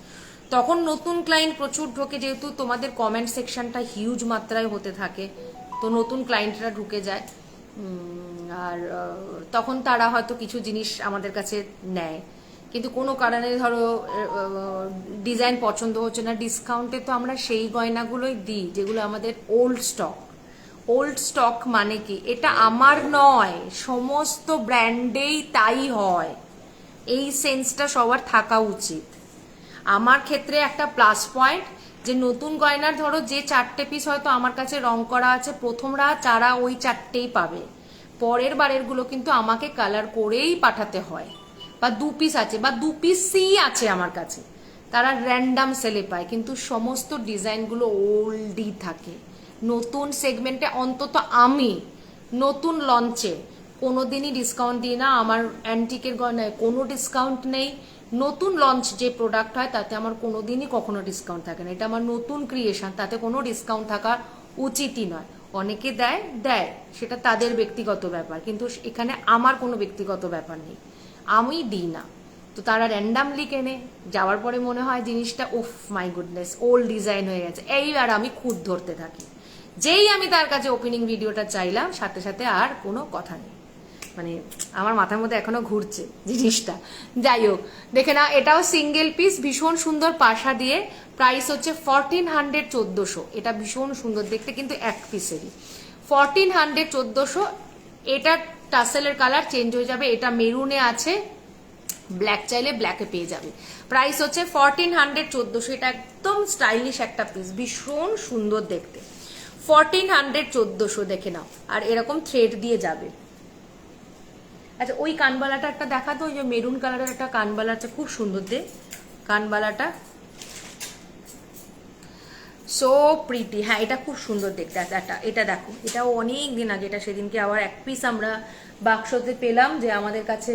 তখন নতুন ক্লায়েন্ট প্রচুর ঢোকে, যেহেতু তোমাদের কমেন্ট সেকশনটা হিউজ মাত্রায় হতে থাকে, তো নতুন ক্লায়েন্টরা ঢুকে যায়। আর তখন তারা হয়তো কিছু জিনিস আমাদের কাছে নেয়, কিন্তু কোনো কারণে ধরো ডিজাইন পছন্দ হচ্ছে না, ডিসকাউন্টে তো আমরা সেই গয়নাগুলোই দিই যেগুলো আমাদের ওল্ড স্টক। ওল্ড স্টক মানে কি, এটা আমার নয়, সমস্ত ব্র্যান্ডেই তাই হয়, এই সেন্সটা সবার থাকা উচিত। আমার ক্ষেত্রে একটা প্লাস পয়েন্ট যে নতুন গয়নার ধরো যে 4টে পিস হয়তো আমার কাছে রং করা আছে, প্রথমরা যারা ওই 4টেই পাবে, পরের বারেরগুলো কিন্তু আমাকে কালার করেই পাঠাতে হয়, বা 2 পিস আছে বা 2 পিসই আছে আমার কাছে, তারা র্যান্ডাম সেলে পায়, কিন্তু সমস্ত ডিজাইনগুলো ওল্ডই থাকে। নতুন সেগমেন্টে অন্তত আমি নতুন লঞ্চে কোনোদিনই ডিসকাউন্ট দিই না, আমার অ্যান্টিকের গয়নায় কোনো ডিসকাউন্ট নেই। নতুন লঞ্চ যে প্রোডাক্ট হয় তাতে আমার কোনোদিনই কখনো ডিসকাউন্ট থাকে না, এটা আমার নতুন ক্রিয়েশন, তাতে কোনো ডিসকাউন্ট থাকা উচিতই নয়। অনেকে দেয় দেয়, সেটা তাদের ব্যক্তিগত ব্যাপার, কিন্তু এখানে আমার কোনো ব্যক্তিগত ব্যাপার নেই, আমি দিই না। তো তারা র্যান্ডামলি কেনে, যাওয়ার পরে মনে হয় জিনিসটা উফ মাই গুডনেস ওল্ড ডিজাইন হয়ে গেছে, এইবার আমি খুঁত ধরতে থাকি। যেই আমি তার কাছে ওপেনিং ভিডিওটা চাইলাম, সাথে সাথে আর কোনো কথা নেই, মানে আমার মাথার মধ্যে এখনো ঘুরছে জিনিসটা। যাই হোক, দেখে না, এটাও সিঙ্গেল পিস, ভীষণ সুন্দর পাশা দিয়ে, প্রাইস হচ্ছে 1400 1400। এটা ভীষণ সুন্দর দেখতে, কিন্তু এক পিসেরই 1400 1400। এটা টাসেলের কালার চেঞ্জ হয়ে যাবে, এটা মেরুনে আছে, ব্ল্যাক চাইলে ব্ল্যাকে পেয়ে যাবে। প্রাইস হচ্ছে 1400 1400। এটা একদম স্টাইলিশ একটা পিস, ভীষণ সুন্দর দেখতে। 1400 1400 দেখে নাও, আর এরকম থ্রেড দিয়ে যাবে। আচ্ছা ওই কানবালাটা একটা দেখাতো, ওই যে মেরুন কালারের একটা কানবালা আছে, খুব সুন্দর দে কানবালাটা, সো প্রিটি। হ্যাঁ এটা খুব সুন্দর দেখতে। আচ্ছা এটা দেখো, এটাও অনেক দিন আগে, এটা সেদিনকে আবার এক পিস আমরা বাক্সতে পেলাম, যে আমাদের কাছে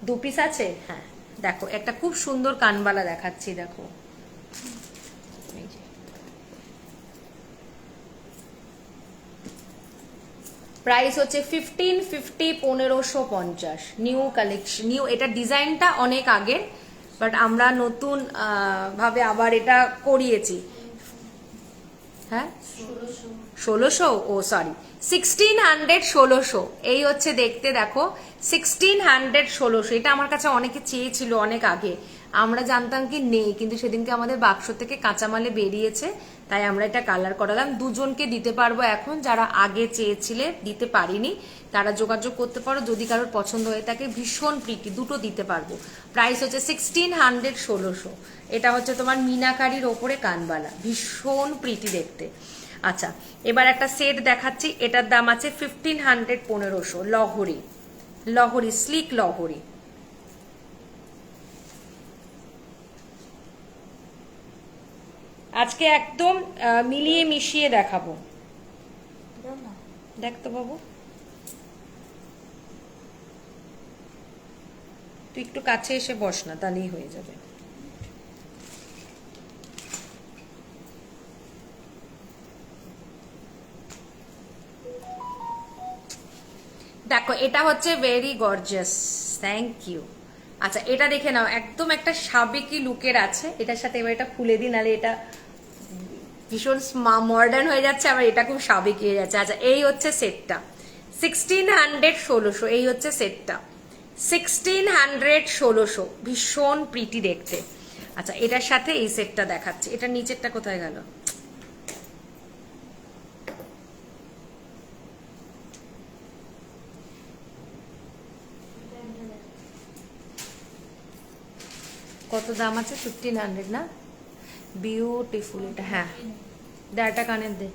2 পিস আছে। হ্যাঁ দেখো, একটা খুব সুন্দর কানবালা দেখাচ্ছি, দেখো প্রাইস হচ্ছে 1550 1550। নিউ কালেকশন, নিউ, এটা ডিজাইনটা অনেক আগের, বাট আমরা নতুন ভাবে আবার এটা করিয়েছি। হ্যাঁ 1600, ও সরি 1600 1600 এই হচ্ছে দেখতে, দেখো 1600 1600। এটা আমার কাছে অনেকে চেয়েছিল অনেক আগে, আমরা জানতাম কি নেই, কিন্তু সেদিনকে আমাদের বাক্স থেকে কাঁচামালে বেরিয়েছে, তাই আমরা এটা কালার করালাম। দুজনকে দিতে পারবো এখন, যারা আগে চেয়েছিলে দিতে পারিনি তারা যোগাযোগ করতে পারো, যদি কারোর পছন্দ হয়ে থাকে। ভীষণ প্রিটি, দুটো দিতে পারবো। প্রাইস হচ্ছে 1600 1600। এটা হচ্ছে তোমার মিনাকারির ওপরে কানবালা, ভীষণ প্রিটি দেখতে। আচ্ছা এবার একটা সেট দেখাচ্ছি, এটার দাম আছে 1500 1500। লহরি, লহরি স্লিক লহরি। আজকে একদম মিলিয়ে মিশিয়ে দেখাবো, দেখতো বাবু। তুই একটু কাছে এসে বস না, তাহলেই হয়ে যাবে। দেখো এটা হচ্ছে ভেরি গর্জিয়াস, থ্যাংক ইউ। আচ্ছা এটা দেখে নাও, একদম একটা সাবেকি লুকের আছে। এটার সাথে এবার এটা খুলে দিই, নাহলে এটা ভীষণ মডার্ন হয়ে যাচ্ছে, আবার এটা খুব সাবেকি হয়ে যাচ্ছে। আচ্ছা এই হচ্ছে সেটটা 1600 1600, এই হচ্ছে সেটটা 1600 1600, ভীষণ প্রিটি দেখতে। আচ্ছা এটার সাথে এই সেটটা দেখাচ্ছি, এটা নিচেরটা কোথায় গেল? কত দাম আছে? 1500 না? বিউটিফুল এটা, হ্যাঁ দেড়টা কানের দে।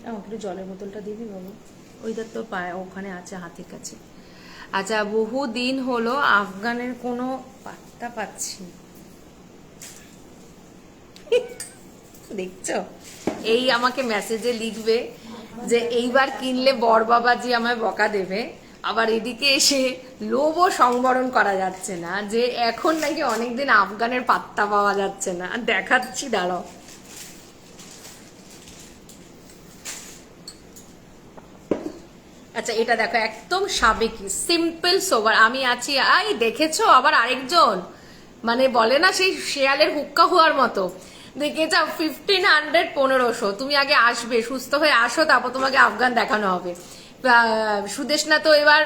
আমাকে একটু জলের বোতলটা দিবি বাবু? ওইটা তো পায় ওখানে আছে হাতের কাছে। আচ্ছা বহু দিন হলো আফগানের কোনো পাত্তা পাচ্ছি না। দেখছো, এই আমাকে মেসেজে লিখবে যে এইবার কিনলে বর বাবাজি আমায় বকা দেবে, আবার এদিকে এসে লোভও সংবরণ করা যাচ্ছে না যে এখন নাকি অনেকদিন আফগানের পাত্তা পাওয়া যাচ্ছে না। দেখাচ্ছি দাঁড়াও। আচ্ছা এটা দেখো, একদম সাবেকি সিম্পল সোবার। আমি আছি, আই দেখেছো আবার আরেকজন, মানে বলে না সেই শেয়ালের হুক্কা হওয়ার মতো, দেখে যাও 1500 1500। তুমি আগে আসবে, সুস্থ হয়ে আসো, তারপর তোমাকে আফগান দেখানো হবে। সুদেশনা তো এবার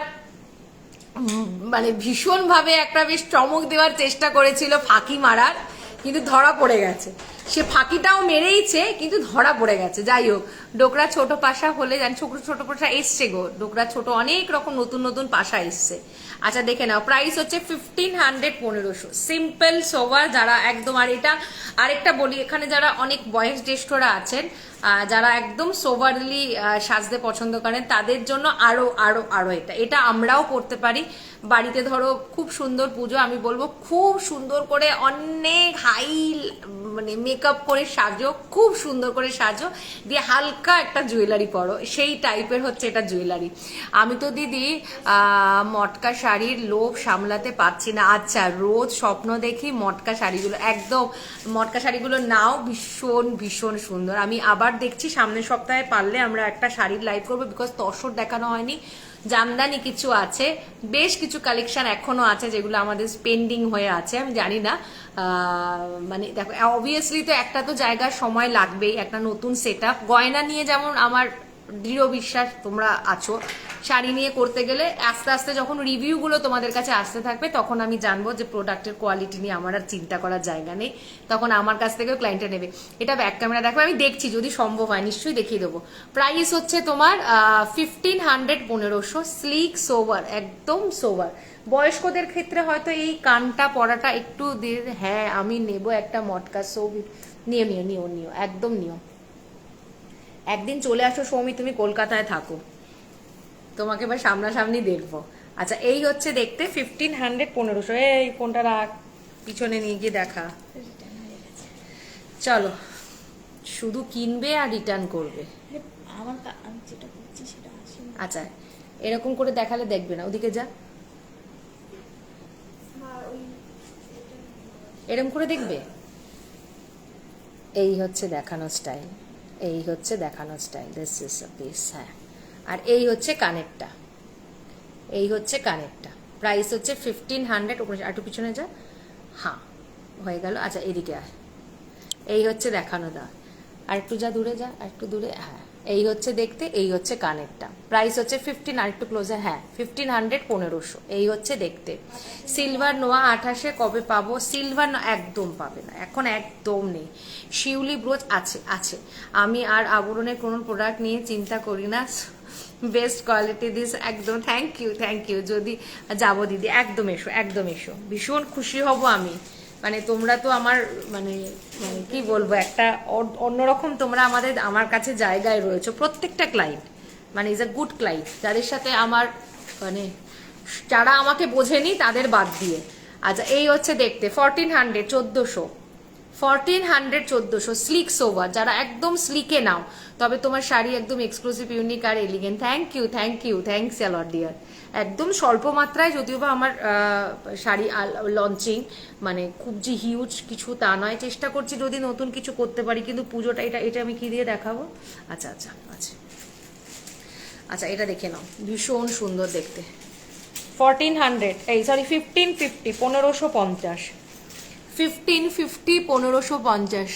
মানে ভীষণ ভাবে একটা বেশ চমক দেওয়ার চেষ্টা করেছিল, ফাঁকি মারার, কিন্তু ধরা পড়ে গেছে। সে ফাঁকিটাও মেরেইছে, কিন্তু ধরা পড়ে গেছে। যাই হোক, ডোকরা ছোট পাশা হলে জানি, ছোট ছোট পাশা এসছে গো, ডোকরা ছোট অনেক রকম নতুন নতুন পাশা এসছে। আচ্ছা দেখে নাও, প্রাইস হচ্ছে 1500 1500, সিম্পল সোভার যারা একদম। আর এটা আরেকটা বলি, এখানে যারা অনেক বয়স জ্যেষ্ঠরা আছেন, যারা একদম সোভারলি সাজতে পছন্দ করেন, তাদের জন্য আরো আরো আরো এটা আমরাও করতে পারি বাড়িতে। ধরো খুব সুন্দর পুজো, আমি বলবো খুব সুন্দর করে অনেক হাই মানে মেকআপ করে সাজো, খুব সুন্দর করে সাজো, দিয়ে হালকা একটা জুয়েলারি পরো, সেই টাইপের হচ্ছে এটা জুয়েলারি। আমি তো দিদি মটকা শাড়ির লোভ সামলাতে পারছি না। আচ্ছা রোজ স্বপ্ন দেখি মটকা শাড়িগুলো, একদম মটকা শাড়িগুলো নাও, ভীষণ ভীষণ সুন্দর। আমি আবার দেখছি সামনের সপ্তাহে পারলে আমরা একটা শাড়ির লাইভ করবো, বিকজ তসর দেখানো হয়নি। জামদানি কিছু আছে, বেশ কিছু কালেকশন এখনো আছে যেগুলো আমাদের পেন্ডিং হয়ে আছে। আমি জানি না, মানে দেখো অবভিয়াসলি তো একটা তো জায়গার সময় লাগবেই, একটা নতুন সেট আপ। গয়না নিয়ে যেমন আমার দৃঢ় বিশ্বাস তোমরা আছো, শাড়ি নিয়ে করতে গেলে আস্তে আস্তে যখন রিভিউগুলো তোমাদের কাছে আসতে থাকবে, তখন আমি জানবো যে প্রোডাক্টের কোয়ালিটি নিয়ে আমার আর চিন্তা করার জায়গা নেই, তখন আমার কাছ থেকেও ক্লায়েন্টে নেবে। এটা ব্যাক ক্যামেরা দেখো, আমি দেখছি যদি সম্ভব হয় নিশ্চয়ই দেখিয়ে দেবো। প্রাইস হচ্ছে তোমার 1500 1500, স্লিক সোভার, একদম সোভার। বয়স্কদের ক্ষেত্রে হয়তো এই কানটা পরাটা একটু হ্যাঁ আমি নেব একটা মটকা। নিও নিও নিও নিও, একদম নিও। একদিন চলে আসো সৌমি, তুমি কলকাতায় থাকো, তোমাকে এবার সামনাসামনি দেখবো। আচ্ছা এই হচ্ছে দেখতে 1500 1500। এই ফোনটা রাখ, পিছনে নিয়ে গিয়ে দেখা। চলো, শুধু কিনবে আর রিটার্ন করবে। আমার আমি যেটা করছি সেটা আসেনি। আচ্ছা এরকম করে দেখালে দেখবে না, ওদিকে যা, এরকম করে দেখবে। এই হচ্ছে দেখানো স্টাইল, এই হচ্ছে দেখানো style, this is a piece. হ্যাঁ, আর এই হচ্ছে কানেরটা, এই হচ্ছে কানেরটা। প্রাইস হচ্ছে 1500। আর একটু পিছনে যা, হ্যাঁ হয়ে গেল। আচ্ছা এদিকে আয়, এই হচ্ছে দেখানো দা, আর একটু যা দূরে যা, আর একটু দূরে, হ্যাঁ এই হচ্ছে দেখতে, এই হচ্ছে কানেরটা। প্রাইস হচ্ছে 15, আর একটু ক্লোজে, হ্যাঁ 1500 1500। এই হচ্ছে দেখতে। সিলভার নোয়া 28-এ কবে পাবো? সিলভার একদম পাবে না এখন, একদম নেই। শিউলি ব্রোচ আছে আছে। আমি আর আবরণের কোনো প্রোডাক্ট নিয়ে চিন্তা করি না, বেস্ট কোয়ালিটি দিস, একদম। Thank you thank you. যদি যাবো দিদি, একদম এসো একদম এসো, ভীষণ খুশি হব আমি। মানে তোমরা তো আমার মানে মানে কি বলবো, একটা অন্যরকম তোমরা আমার কাছে জায়গায় রয়েছো, প্রত্যেকটা ক্লায়েন্ট মানে ইজ আ গুড ক্লায়েন্ট, যাদের সাথে আমার মানে যারা আমাকে বোঝেনি তাদের বাদ দিয়ে। আচ্ছা এই হচ্ছে দেখতে 1400 1400 1400 1400 স্লিক সোভার, যারা একদম স্লিকে নাও তবে তোমার শাড়ি একদম এক্সক্লুসিভ, ইউনিক আর elegant. Thank you thanks a lot dear. একদম স্বল্প মাত্রায়, যদিও বা আমার শাড়ি লঞ্চিং, মানে খুব যে হিউজ কিছু তা নয়, চেষ্টা করছি যদি নতুন কিছু করতে পারি, কিন্তু পুজোটা এটা এটা আমি কি দিয়ে দেখাবো? আচ্ছা আচ্ছা আচ্ছা আচ্ছা, এটা দেখে নাও, ভীষণ সুন্দর দেখতে। 1400, এই সরি 1550, 1550, 1550, 1550।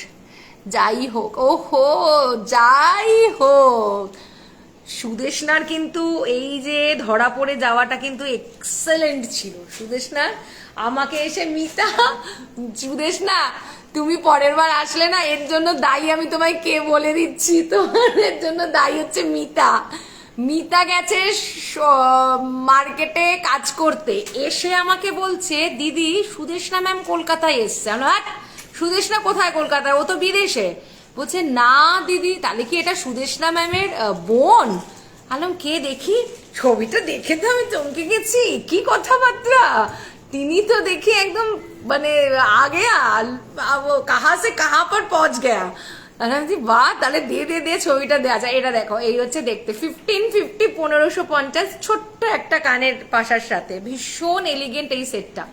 যাই হোক, ওহো যাই হোক, সুদেশনার কিন্তু এই যে ধরা পড়ে যাওয়াটা কিন্তু এক্সেলেন্ট ছিল সুদেশনার। আমাকে এসে মিতা, সুদেশনা তুমি পরের বার আসলে না, এর জন্য দায়ী আমি তোমায় কে বলে দিচ্ছি, তোমার এর জন্য দায়ী হচ্ছে মিতা। মিতা গেছে মার্কেটে কাজ করতে, এসে আমাকে বলছে দিদি সুদেশনা ম্যাম কলকাতায় এসছে। আমরা সুদেশনা কোথায় কলকাতায়, ও তো বিদেশে। বলছে না দিদি, তাহলে কি এটা সুদেশনা ম্যামের বোন? আলম কে দেখি, ছবিটা দেখে তো আমি চমকে গেছি, কি কথাবার্তা। তিনি তো দেখি একদম মানে আগে কাহা সে কাহা পর পৌঁছ গয়া। আর আমি বলছি বাহ, তাহলে দে ছবিটা দেওয়া যায়। এটা দেখো, এই হচ্ছে দেখতে 1550, 1550, ছোট্ট একটা কানের পাশার সাথে, ভীষণ এলিগেন্ট এই সেটটা।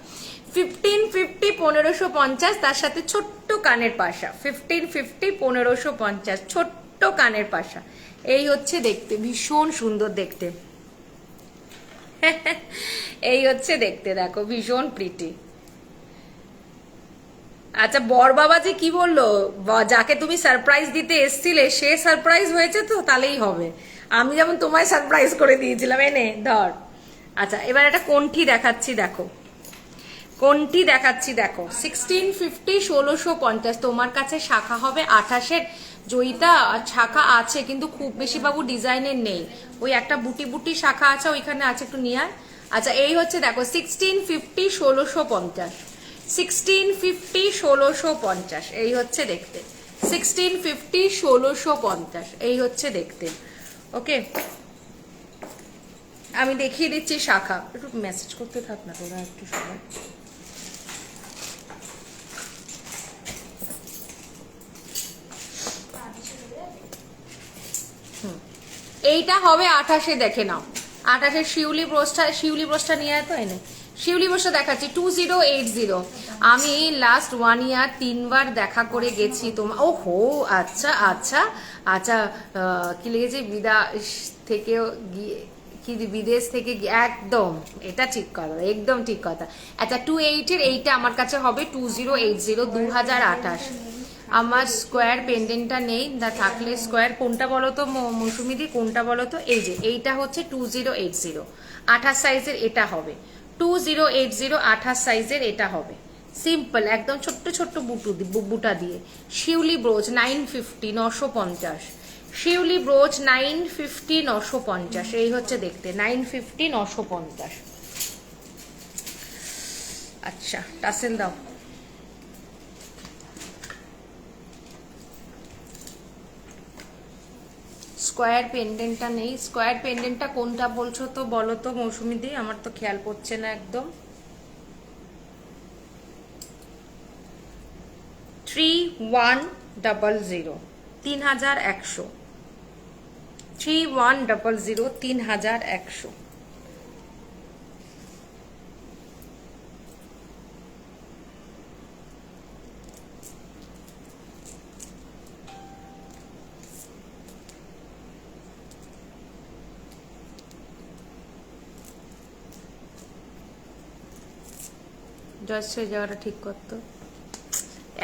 1550, 1550, তার সাথে ছোট্ট কানের পাশা। 1550, 1550, ছোট্ট কানের পাশা। এই হচ্ছে দেখতে, ভীষণ সুন্দর দেখতে। এই হচ্ছে দেখতে, দেখো ভীষণ প্রিটি। আচ্ছা, বর বাবা যে কি বললো, যাকে তুমি সারপ্রাইজ দিতে এসছিলে সে সারপ্রাইজ হয়েছে তো, তাহলেই হবে। আমি যেমন তোমায় সারপ্রাইজ করে দিয়েছিলাম, এনে ধর। আচ্ছা, এবার একটা কোনঠি দেখাচ্ছি, দেখো কোনটি দেখাচ্ছি, দেখো 1650, 1650। তোমার কাছে শাখা হবে 28-এর, জয়িতা শাখা আছে কিন্তু খুব বেশি বাবু ডিজাইনের নেই, ওই একটা বুটি বুটি শাখা আছে, ওইখানে আছে, একটু নিয়ে আয়। আচ্ছা, এই হচ্ছে দেখো 1650, 1650, 1650, 1650, এই হচ্ছে দেখতে 1650, 1650, এই হচ্ছে দেখতে। ওকে, আমি দেখিয়ে দিচ্ছি শাখা। একটু মেসেজ করতে থাক না তোরা একটু সবাই। এইটা হবে 28-এ, দেখে নাও 28-এ শিউলি ব্রোচটা নিয়ে আয় তো, এনে শিউলি ব্রোচটা দেখাচ্ছি 2080। আমি লাস্ট 1 ইয়ার 3 বার দেখা করে গেছি তোমার। ও হো, আচ্ছা আচ্ছা আচ্ছা, কি লেগেছে, বিদেশ থেকে গিয়ে, কি বিদেশ থেকে একদম, এটা ঠিক কথা, একদম ঠিক কথা। আচ্ছা 28-এর এইটা আমার কাছে হবে 2080, 2028। আমার স্কোয়ার পেন্ডেন্টটা নেই, দা থাকলে স্কোয়ার কোনটা বলো তো মৌসুমিদি, কোনটা বলো তো? এই যে এইটা হচ্ছে 2080, 28 সাইজের এটা হবে 2080, 28 সাইজের এটা হবে। সিম্পল একদম, ছোট্ট ছোট্ট বুটা দিয়ে। শিউলি ব্রোচ 950, 950, শিউলি ব্রোচ 950, 950, এই হচ্ছে দেখতে 950, 950। আচ্ছা, টাসেল দাও। স্কোয়ার পেন্ডেন্টটা নেই, স্কোয়ার পেন্ডেন্টটা কোনটা বলছো তো বলো তো মৌসুমি দি, আমার তো খেয়াল পড়ছে না একদম। 3100, 3100, 3100, 3100। জয়শ্রী যাওয়াটা ঠিক করতো।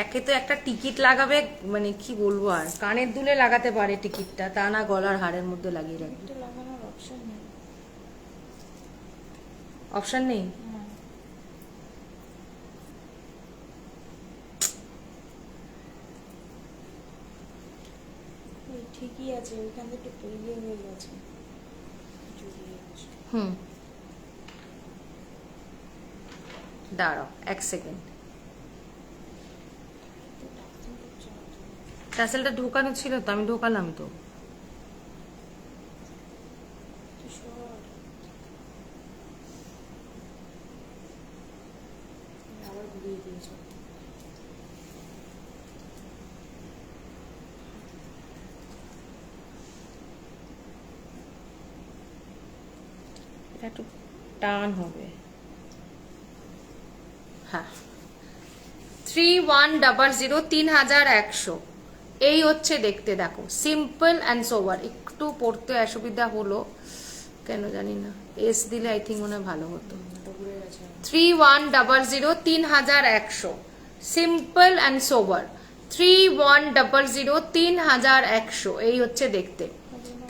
একে তো একটা টিকিট লাগাবে, মানে কি বলবো, আর কানের দুলে লাগাতে পারে টিকিটটা, তা না গলার হাড়ের মধ্যে লাগিয়ে রাখবে। এটা লাগানোর অপশন নেই। অপশন নেই? না। ওই ঠিকই আছে, ওইখান থেকে একটু ইয়ে হয়ে গেছে, জড়িয়ে গেছে। দাঁড়াও 1 সেকেন্ড। টাসেলটা ঢোকানো ছিল তো, আমি ঢোকালাম তো। আবার ঘুরিয়ে দিয়েছে। একটু টান হবে। হ্যাঁ 3100 3100 এই হচ্ছে দেখতে, দেখো সিম্পল অ্যান্ড সোবার। একটু পড়তে অসুবিধা হলো কেন জানি না, এস দিলে আই থিঙ্ক মনে হয় ভালো হতো। 3100 3100 সিম্পল অ্যান্ড সোবার 3100 3100 এই হচ্ছে দেখতে।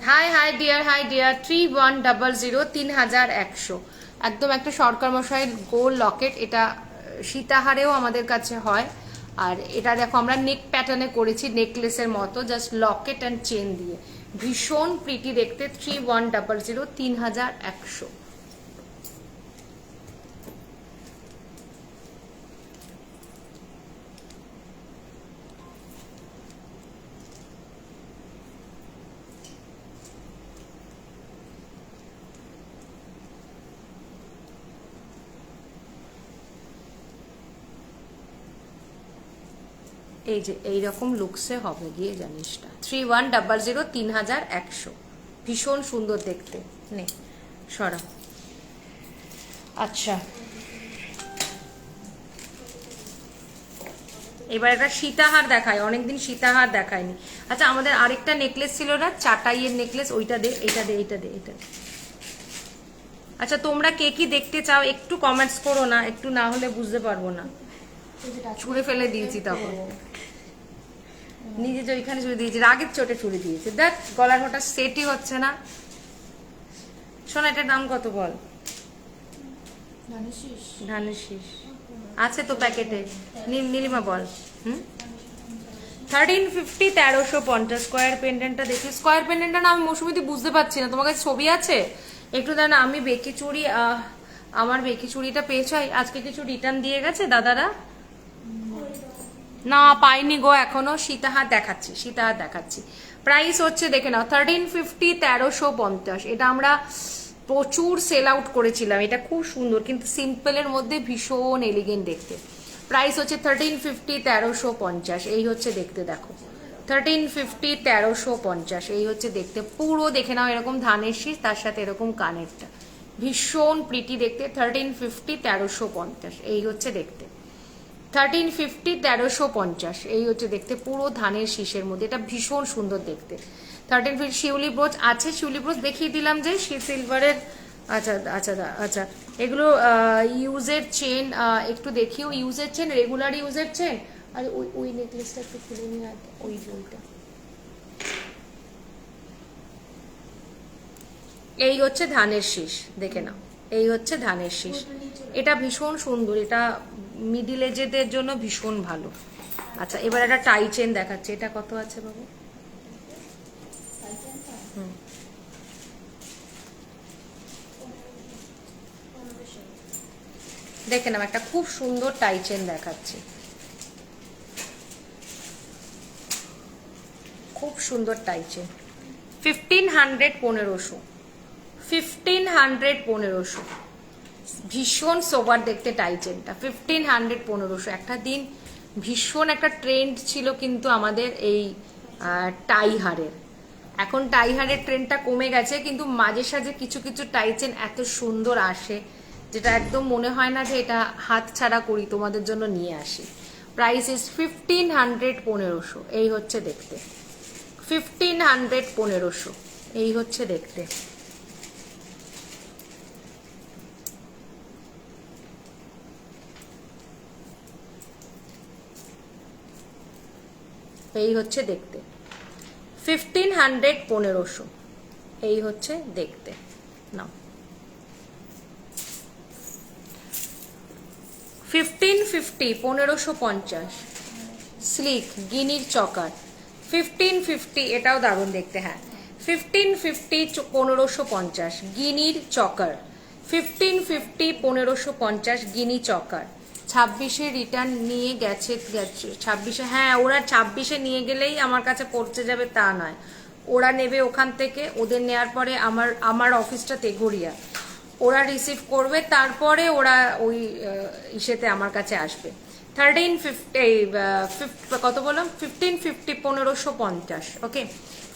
High high deer, high deer. 3100 3100 একদম একটা সরকার মশাইয়ের গোল লকেট। এটা সীতাহারেও আমাদের কাছে হয়। আর এটা দেখো আমরা নেক প্যাটার্নে করেছি, নেকলেসের মতো, জাস্ট লকেট অ্যান্ড চেন দিয়ে, ভীষণ প্রিটি দেখতে। 3100 3100। এই যে এইরকম লুকসে হবে গিয়ে জানিসটা। 3100 3100 ভীষণ সুন্দর দেখতে। নে সরা। আচ্ছা এবার একটা সীতাহার দেখায়, অনেকদিন সীতাহার দেখায়নি। আচ্ছা আমাদের আরেকটা নেকলেস ছিল না, চাটাইয়ের নেকলেস, ওইটা দে, এটা দে, এটা দে, এটা দে। আচ্ছা তোমরা কে কি দেখতে চাও একটু কমেন্টস করো না, একটু না হলে বুঝতে পারবো না। ছুঁড়ে ফেলে দিয়েছি তখন, নিজে যে ওইখানে ছুড়ে দিয়েছি, রাগের চোটে ছুড়ে দিয়েছি। দেখ গলার ওটা সেটই হচ্ছে না। শোনা এটার দাম কত বল? ধানের শীষ আছে তো প্যাকেটে, নীলিমা বল। 1350 1350 স্কোয়ার পেন্ডেন্টটা দেখি। স্কোয়ার পেন্ডেন্টটা না আমি মৌসুমিতে বুঝতে পারছি না, তোমার কাছে ছবি আছে একটু দেন। আমি বেকি চুড়ি, আমার বেকি চুড়িটা পেয়েছ আজকে, কিছু রিটার্ন দিয়ে গেছে দাদারা? না পাইনি গো এখনো। সীতাহার দেখাচ্ছি, সীতাহার দেখাচ্ছি। প্রাইস হচ্ছে দেখে নাও 1350 1350। এটা আমরা প্রচুর সেল আউট করেছিলাম, এটা খুব সুন্দর কিন্তু সিম্পলের মধ্যে ভীষণ এলিগেন্ট দেখতে। প্রাইস হচ্ছে 1350 1350 এই হচ্ছে দেখতে, দেখো 1350 1350 এই হচ্ছে দেখতে। পুরো দেখে নাও এরকম ধানের শীষ, তার সাথে এরকম কানেরটা, ভীষণ প্রিটি দেখতে। 1350 1350 এই হচ্ছে দেখতে। 1350 1350 এই হচ্ছে দেখতে, পুরো ধানের শীষের মধ্যে, এটা ভীষণ সুন্দর দেখতে। 1350 শিউলি ব্রোচ আছে, শিউলি ব্রোচ দেখিয়ে দিলাম যে সিলভারের। আচ্ছা আচ্ছা আচ্ছা এগুলো ইউজের চেন, একটু দেখিও ইউজের চেন, রেগুলার ইউজের চেন। আর ওই ওই নেকলেসটা একটু খুলে নিয়ে আগে, ওই জলটা। এই হচ্ছে ধানের শীষ, দেখে নাও এই হচ্ছে ধানের শীষ। এটা ভীষণ সুন্দর, এটা মিডিল এজেদের জন্য ভীষণ ভালো। আচ্ছা এবার একটা টাই চেন দেখাচ্ছে, এটা কত আছে বাবু? দেখে নাও একটা খুব সুন্দর টাই চেন দেখাচ্ছে, খুব সুন্দর টাই চেন। 1500 1500 1500 1500 ভীষণ সোবার দেখতে টাই চেনটা। 1500 1500 একটা দিন ভীষণ একটা ট্রেন্ড ছিল কিন্তু আমাদের এই টাই হারের। এখন টাই হারের ট্রেন্ডটা কমে গেছে, কিন্তু মাঝে সাঝে কিছু কিছু টাই চেন এত সুন্দর আসে যেটা একদম মনে হয় না যে এটা হাত ছাড়া করি, তোমাদের জন্য নিয়ে আসি। প্রাইস ইজ 1500 1500 এই হচ্ছে দেখতে। 1500 1500 এই হচ্ছে দেখতে। এই হচ্ছে দেখতে 1500 1500 এই হচ্ছে দেখতে। নাও 1550 1550 স্লিক গিনির চকার। 1550 এটাও দারুণ দেখতে। হ্যাঁ 1550 1550 গিনির চকার। 1550 1550 গিনি চকার। 26-এ রিটার্ন নিয়ে গেছে 26-এ, হ্যাঁ ওরা 26-এ নিয়ে গেলেই আমার কাছে পৌঁছে যাবে তা নয়, ওরা নেবে ওখান থেকে, ওদের নেওয়ার পরে আমার অফিসটা তেঘরিয়া, ওরা রিসিভ করবে, তারপরে ওরা ওই ইসেতে আমার কাছে আসবে। 1350 কত বললাম? 1550 1550 ওকে।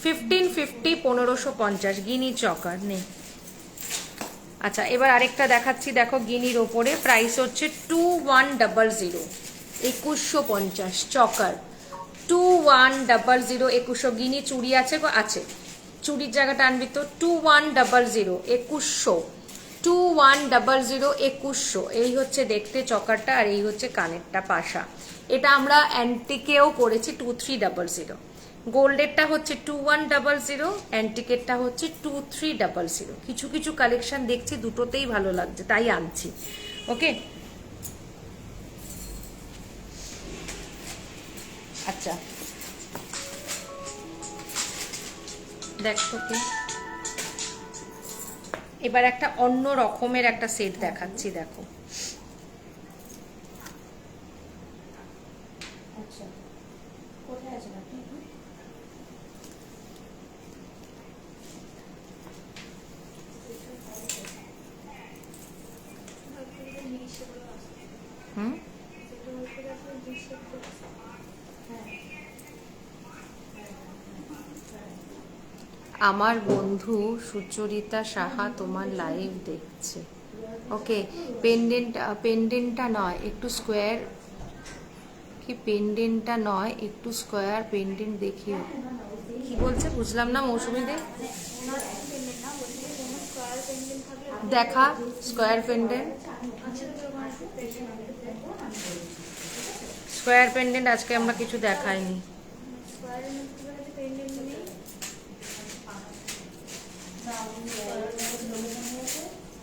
1550 1550 গিনি চকার নেই। আচ্ছা, এবার আরেকটা দেখাচ্ছি, দেখো গিনির ওপরে, প্রাইস হচ্ছে 2100, 2150 চকার, 2100, 2100 গিনি চুড়ি আছে গো, আছে, চুড়ির জায়গাটা আনবি তো, 2100, 2100, 2100, 2100, এই হচ্ছে দেখতে চকারটা, আর এই হচ্ছে কানেরটা পাশা। এটা আমরা অ্যান্টিকেও করেছি 2300, গোল্ডেরটা হচ্ছে 2100, অ্যান্টিকেরটা হচ্ছে 2300। কিছু কিছু কালেকশন দেখছি দুটোতেই ভালো লাগছে, তাই আনছি। ওকে, আচ্ছা দেখ তোকে এবার একটা অন্য রকমের একটা সেট দেখাচ্ছি, দেখো। আচ্ছা, কোথায় আছেন আপনি? হুম, আমার বন্ধু সুচরিতা সাহা তোমার লাইভ দেখছে। ওকে, পেন্ডেন্টটা নয়, একটু স্কোয়ার, কি পেন্ডেন্টটা নয়, একটু স্কোয়ার পেন্ডেন্ট দেখিও। কি বলছে বুঝলাম না মৌসুমি দে, দেখা স্কোয়ার পেন্ডেন্ট। স্কোয়ার পেন্ডেন্ট আজকে আমরা কিছু দেখাইনি।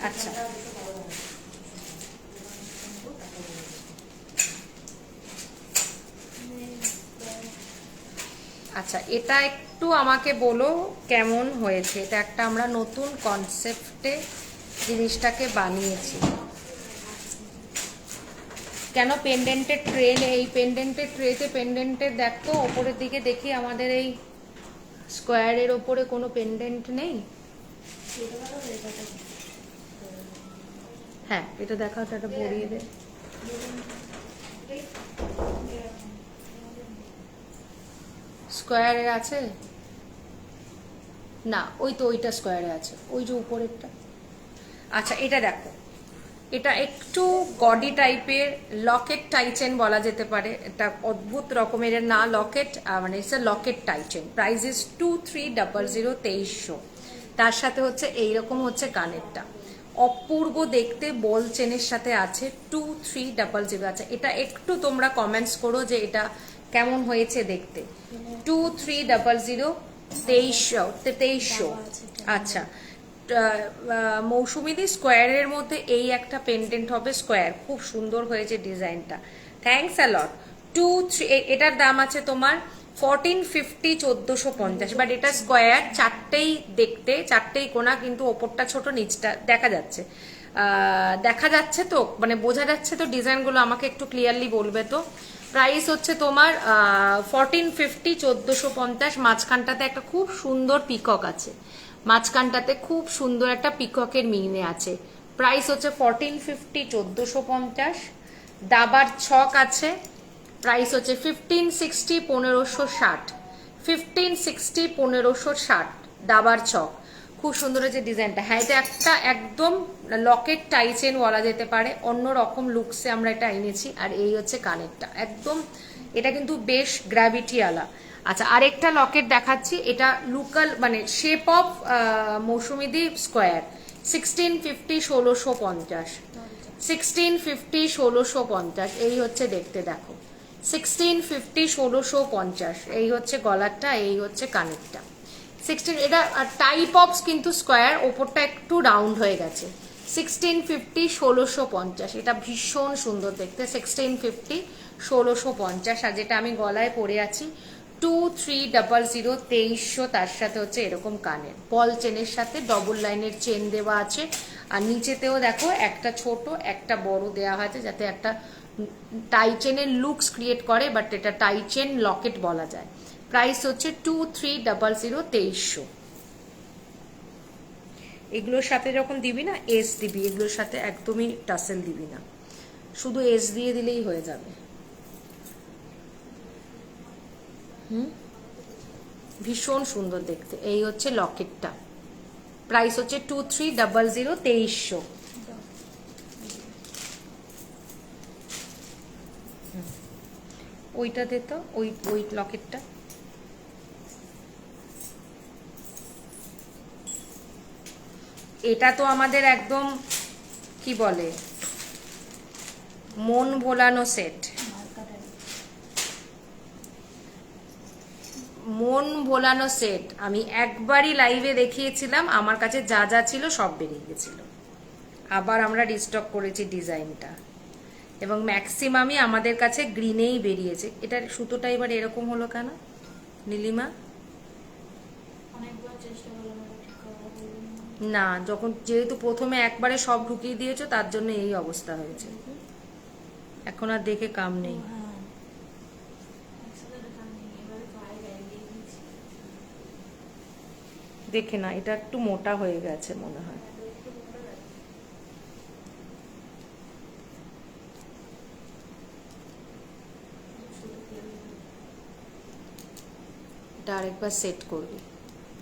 আচ্ছা, আচ্ছা এটা একটু আমাকে বলো কেমন হয়েছে। এটা একটা আমরা নতুন কনসেপ্টে জিনিসটাকে বানিয়েছি। কেন পেন্ডেন্টের ট্রেন, এই পেন্ডেন্টের ট্রেতে পেন্ডেন্টের দেখো ওপরের দিকে দেখি, আমাদের এই স্কোয়ারের ওপরে কোনো পেন্ডেন্ট নেই। হ্যাঁ, এটা দেখাও, এটা পরিয়ে দে। স্কোয়ারে আছে না, ওই তো ওইটা স্কোয়ারে আছে, ওই যে উপরেরটা। আচ্ছা এটা দেখো, এটা একটু গডি টাইপের, লকেট টাইচেন বলা যেতে পারে। এটা অদ্ভুত রকমের না, লকেট মানে ইটস লকেট টাইচেন। Price is 2300, 2300। তার সাথে হচ্ছে এইরকম হচ্ছে কানেরটা, অপূর্ব দেখতে, বল চেনের সাথে আছে, 2300 আছে। এটা একটু তোমরা কমেন্টস করো যে এটা কেমন হয়েছে দেখতে। 2300, 2300। আচ্ছা, মৌসুমিদি স্কোয়ারের মধ্যে এই একটা পেন্ডেন্ট হবে স্কোয়ার, খুব সুন্দর হয়েছে ডিজাইনটা, থ্যাঙ্কস আ লট। 23, এটার দাম আছে তোমার 1450, 1450, বাট এটা স্কোয়ার, চারটেই দেখতে, চারটেই কোনা, কিন্তু ওপরটা ছোট, নিচটা দেখা যাচ্ছে, দেখা যাচ্ছে তো, মানে বোঝা যাচ্ছে তো ডিজাইনগুলো, আমাকে একটু ক্লিয়ারলি বলবে তো। প্রাইস হচ্ছে তোমার 1450, 1450। মাঝখানটাতে একটা খুব সুন্দর পিকক আছে, মাঝখানটাতে খুব সুন্দর একটা পিককের মিনে আছে। প্রাইস হচ্ছে 1450, 1450। দাবার ছক আছে, প্রাইস হচ্ছে 1560, 1560, 1560, 1560 দাবার ছক। খুব সুন্দর হয়েছে ডিজাইনটা। হ্যাঁ, এটা একটা একদম লকেট টাইচেন বলা যেতে পারে, অন্য রকম লুকসে আমরা এটা এনেছি। আর এই হচ্ছে কানেরটা, একদম এটা কিন্তু বেশ গ্র্যাভিটি আলা। আচ্ছা, আরেকটা লকেট দেখাচ্ছি, এটা লোকাল মানে শেপ অফ মৌসুমিদি স্কোয়ার, 1650, 1650, 1650, 1650। এই হচ্ছে দেখতে, দেখো 1650, 1650। এই হচ্ছে গলারটা, এই হচ্ছে কানেরটা। 16, এটা টাইপ অফ কিন্তু স্কোয়ার, ওপরটা একটু রাউন্ড হয়ে গেছে। 1650, 1650, এটা ভীষণ সুন্দর দেখতে। 1650, 1650। আর যেটা আমি গলায় পরে আছি 2300, 2300। তার সাথে হচ্ছে এরকম কানের বল চেনের সাথে ডবল লাইনের চেন দেওয়া আছে। আর নিচেতেও দেখো একটা ছোট একটা বড় দেওয়া হয়েছে, যাতে একটা টাই চেনের লুকস ক্রিয়েট করে, বাট এটা টাই চেন লকেট বলা যায়। প্রাইস হচ্ছে 2300, 2300। এগুলোর সাথে যখন দিবি না এস দিবি, এগুলোর সাথে একদমই টাসেল দিবি না, শুধু এস দিয়ে দিলেই হয়ে যাবে। ভীষণ সুন্দর দেখতে। এই হচ্ছে লকেটটা, প্রাইস হচ্ছে 2300 2300। ওইটা দে তো, ওই লকেটটা। এটা তো আমাদের একদম কি বলে মন ভোলানো সেট, মন ভোলানো সেট। আমি একবারই লাইভে দেখিয়েছিলাম, আমার কাছে যা যা ছিল সব বেরিয়ে গেছিল। আবার আমরা রিস্টক করেছি ডিজাইনটা, এবং ম্যাক্সিমামই আমাদের কাছে গ্রিনেই বেরিয়েছে। এটার সুতোটা এবার এরকম হলো কেন নীলিমা? অনেকবার চেষ্টা করলাম এটা ঠিক করার, হলো না, না। যখন যেহেতু প্রথমে একবারে সব ঢুকিয়ে দিয়েছো তার জন্য এই অবস্থা হয়েছে। এখন আর দেখে কাম নেই। হ্যাঁ একসাথে দেখা নেই, এবারে পায়ে গায়ে দিয়ে দিয়েছি। দেখে না, এটা একটু মোটা হয়ে গেছে মনে হয়। এটা আরেকবার সেট করবি,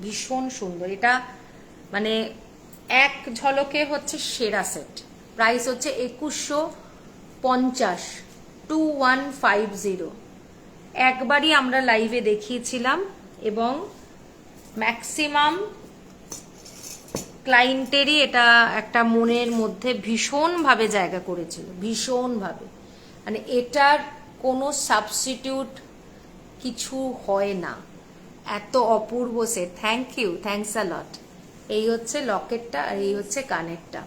ভীষণ সুন্দর এটা, মানে এক ঝলকে হচ্ছে সেরা সেট। প্রাইস হচ্ছে 2150, 2150। একবারই আমরা লাইভে দেখিয়েছিলাম এবং ম্যাক্সিমাম ক্লায়েন্টেরই এটা একটা মনের মধ্যে ভীষণভাবে জায়গা করেছিল, ভীষণভাবে। মানে এটার কোনো সাবস্টিটিউট কিছু হয় না, এত অপূর্ব set. Thank you, thanks a lot. এই হচ্ছে লকেটটা আর এই হচ্ছে কানেরটা।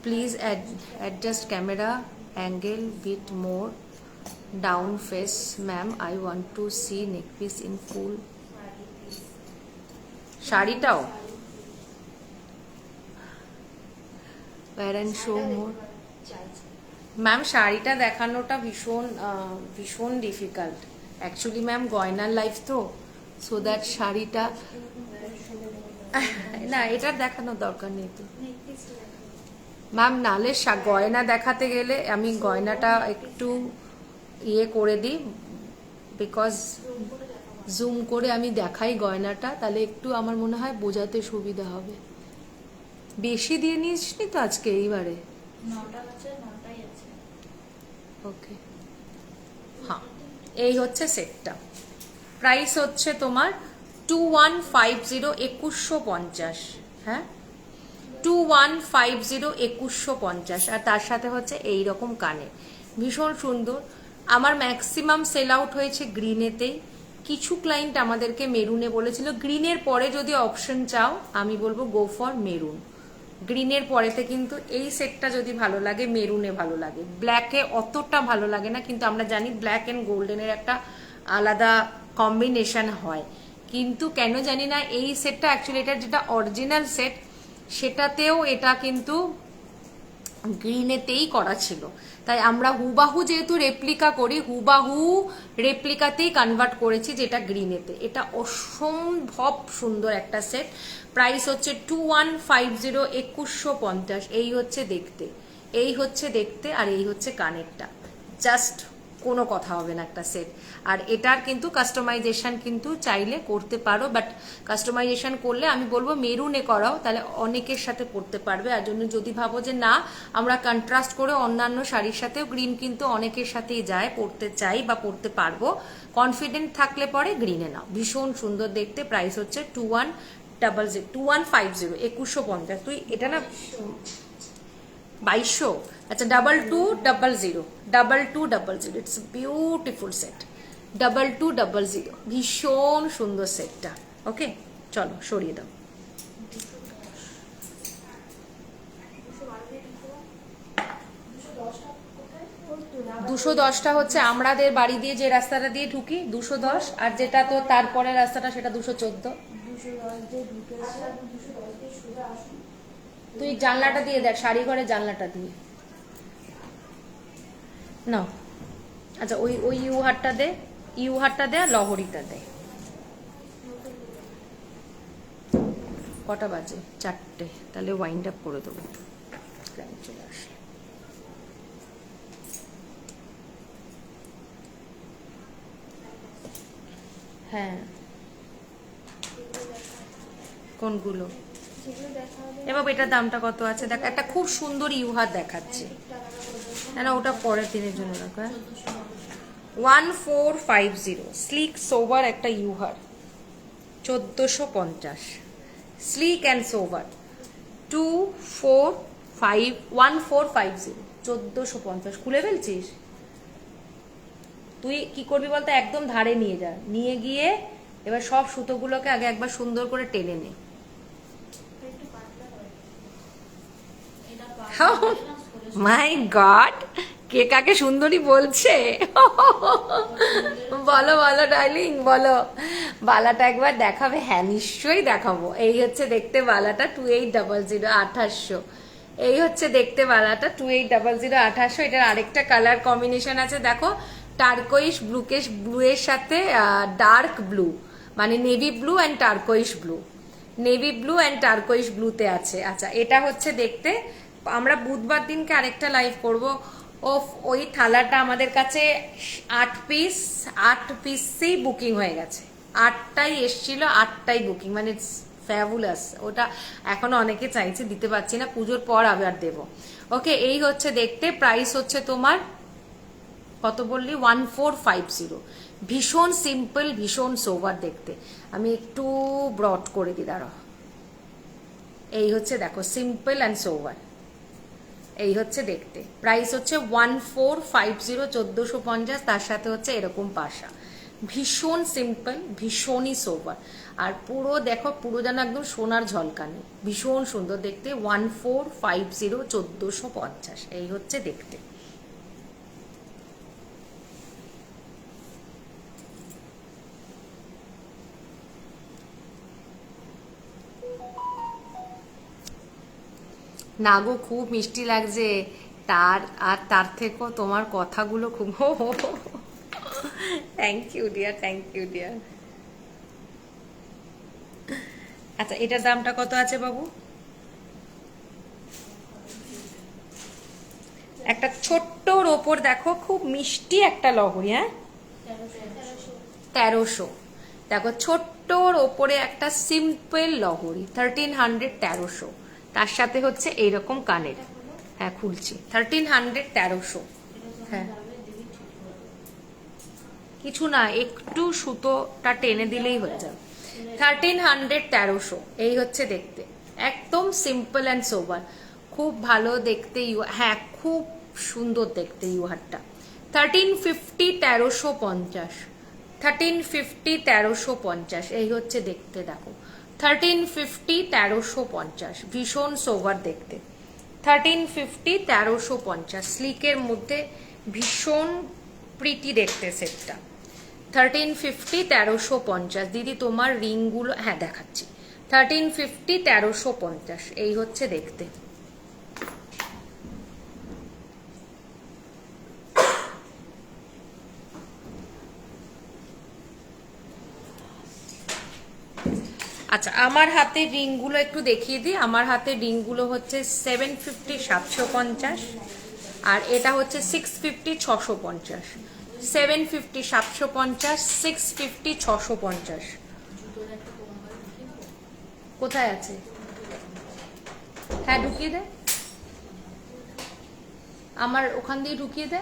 Please adjust camera angle bit more down face ma'am, I want to see neck piece in full. শাড়িটাও wear and show more। Ma'am শাড়িটা দেখানোটা ভীষণ ডিফিকাল্ট অ্যাকচুয়ালি ম্যাম, গয়নার লাইফ তো, সো দ্যাট শাড়িটা না, এটার দেখানোর দরকার নেই তো ম্যাম। নালে গয়না দেখাতে গেলে আমি গয়নাটা একটু ইয়ে করে দিই, বিকজ জুম করে আমি দেখাই গয়নাটা, তাহলে একটু আমার মনে হয় বোঝাতে সুবিধা হবে। বেশি দিয়ে নিসনি তো আজকে এইবারে? 9টা আছে, 9টাই আছে। ওকে, হ্যাঁ এই হচ্ছে সেটটা। প্রাইস হচ্ছে তোমার 2150, 2150। হ্যাঁ 2150, 2150। আর তার সাথে হচ্ছে এই রকম কানে, ভীষণ সুন্দর। আমার ম্যাক্সিমাম সেল আউট হয়েছে গ্রিনেতেই। কিছু ক্লায়েন্ট আমাদেরকে মেরুনে বলেছিল, গ্রিনের পরে যদি অপশন চাও আমি বলবো গো ফর মেরুন। গ্রিনের পরেতে কিন্তু এই সেটটা যদি ভালো লাগে মেরুনে ভালো লাগে, ব্ল্যাকে অতটা ভালো লাগে না, কিন্তু আমরা জানি ব্ল্যাক অ্যান্ড গোল্ডেনের একটা আলাদা কম্বিনেশন হয়, কিন্তু কেন জানি না এই সেটটা অ্যাকচুয়ালি এটার যেটা অরিজিনাল সেট সেটাতেও এটা কিন্তু গ্রিনেতেই করা ছিল, তাই আমরা হুবাহু যেহেতু রেপ্লিকা করি, হুবাহু রেপ্লিকাতেই কনভার্ট করেছি যেটা গ্রিনেতে। এটা অসম্ভব সুন্দর একটা সেট। প্রাইস হচ্ছে 2150, 2150। এই হচ্ছে দেখতে, এই হচ্ছে দেখতে, আর এই হচ্ছে কানেরটা, জাস্ট কোনো কথা হবে না একটা সেট। আর এটার কিন্তু কাস্টমাইজেশন কিন্তু চাইলে করতে পারো, বাট কাস্টমাইজেশন করলে আমি বলবো মেরুনে করাও, তাহলে অনেকের সাথে পরতে পারবে। আর জন্য যদি ভাবো যে না আমরা কন্ট্রাস্ট করে অন্যান্য শাড়ির সাথেও, গ্রিন কিন্তু অনেকের সাথেই যায়, পরতে চাই বা পরতে পারবো, কনফিডেন্ট থাকলে পরে গ্রিনে নাও, ভীষণ সুন্দর দেখতে। প্রাইস হচ্ছে 2150, 2150। তুই এটা না 2200, আচ্ছা 2200, 2200। ইটস বিউটিফুল সেট, 2200, ভীষণ সুন্দর সেটটা। ওকে চলো সরিয়ে দাও। 210টা হচ্ছে আমাদের বাড়ি দিয়ে যে রাস্তাটা দিয়ে ঢুকি 210, আর যেটা তো তারপরে রাস্তাটা সেটা 214। 210 দিয়ে ঢুকেছে, 210 দিয়ে সোজা আসুন। তুই জানলাটা দিয়ে দেখ, শাড়ি ঘরের জানলাটা দিয়ে না। আচ্ছা ওই ওই ইউ হাটটা দে, ইউ হাটটা দে আর লহরিটা দে। কটা বাজে? 4টে। তাহলে ওয়াইন্ড আপ করে দেবো, ক্লায়েন্ট চলে আসে। হ্যাঁ কোনগুলো? যেগুলো দেখা হবে এবার এটার দামটা কত আছে দেখ, একটা খুব সুন্দর ইউহার দেখাচ্ছি, না ওটা পরের দিনের জন্য রাখো। 1450 স্লিক সোভার একটা ইউহার, 1450 স্লিক অ্যান্ড সোভার, 1450 1450। খুলে ফেলছিস তুই, কি করবি বলতো, একদম ধারে নিয়ে যা, নিয়ে গিয়ে এবার সব সুতোগুলোকে আগে একবার সুন্দর করে টেনে নে। একটু পাতলা হয়। এটা পাতলা না করে মাই গড, কে কাকে সুন্দরী বলছে? বলো বলো ডার্লিং বলো, বালাটা একবার দেখাবে? হ্যাঁ নিশ্চয়ই দেখাবো। এই হচ্ছে দেখতে বালাটা, 2800 2800। এই হচ্ছে দেখতে বালাটা 2800 2800। এটার আরেকটা কালার কম্বিনেশন আছে দেখো, টার্কোইশ ব্লু এর সাথে ডার্ক ব্লু, মানে navy blue and turquoise blue, navy blue and turquoise ব্লুতে আছে। আচ্ছা এটা হচ্ছে দেখতে, আমরা বুধবার দিনকে আরেকটা লাইভ করব। ওই থালাটা আমাদের কাছে 8 পিসেই বুকিং হয়ে গেছে, 8টাই এসছিল, 8টাই বুকিং, মানে ফ্যাবুলাস। ওটা এখনো অনেকে চাইছে, দিতে পারছি না, পুজোর পর আবার দেবো। ওকে, এই হচ্ছে দেখতে, প্রাইস হচ্ছে তোমার কত বললি? 1450। ভীষণ সিম্পল, ভীষণ সোভার দেখতে। আমি একটু ব্রড করে দিই, দাঁড়াও। এই হচ্ছে দেখো, সিম্পল অ্যান্ড সোভার, এই হচ্ছে দেখতে। প্রাইস হচ্ছে 1450 1450। তার সাথে হচ্ছে এরকম পাশা, ভীষণ সিম্পল, ভীষণই সোভার। আর পুরো দেখো, পুরো যেন একদম সোনার ঝলকানি, ভীষণ সুন্দর দেখতে। 1450 1450, এই হচ্ছে দেখতে। না গো, খুব মিষ্টি লাগছে, তার থেকেও তোমার কথাগুলো খুব thank you dear, thank you dear. আচ্ছা এটার দামটা কত আছে বাবু? একটা ছোট্টর ওপর দেখো, খুব মিষ্টি একটা লহরি, হ্যাঁ 1300। দেখো ছোট্টর ওপরে একটা সিম্পল লহরি, 1300 1300। তার সাথে হচ্ছে এইরকম কানের, হ্যাঁ খুলছি, 1300 1300। হ্যাঁ কিছু না, একটু সুতোটা টেনে দিলেই হয়ে যাবে। 1300 1300, এই হচ্ছে দেখতে, একদম সিম্পল অ্যান্ড সোবার, খুব ভালো দেখতে। হ্যাঁ খুব সুন্দর দেখতে ইউহারটা। 1350 1350, 1350 1350, এই হচ্ছে দেখতে দেখো, 1350 1350, ভীষণ সোভার দেখতে। 1350 1350 স্লিকের মধ্যে, ভীষণ প্রিটি দেখতে সেটটা। 1350 1350। দিদি তোমার রিংগুলো, হ্যাঁ দেখাচ্ছি, 1350 1350, এই হচ্ছে দেখতে। আচ্ছা আমার হাতের রিংগুলো একটু দেখিয়ে দিই। আমার হাতের রিংগুলো হচ্ছে 750 750, আর এটা হচ্ছে 650 650। 750 750, 650 650। কোথায় আছে? হ্যাঁ ঢুকিয়ে দে, আমার ওখান দিয়ে ঢুকিয়ে দে।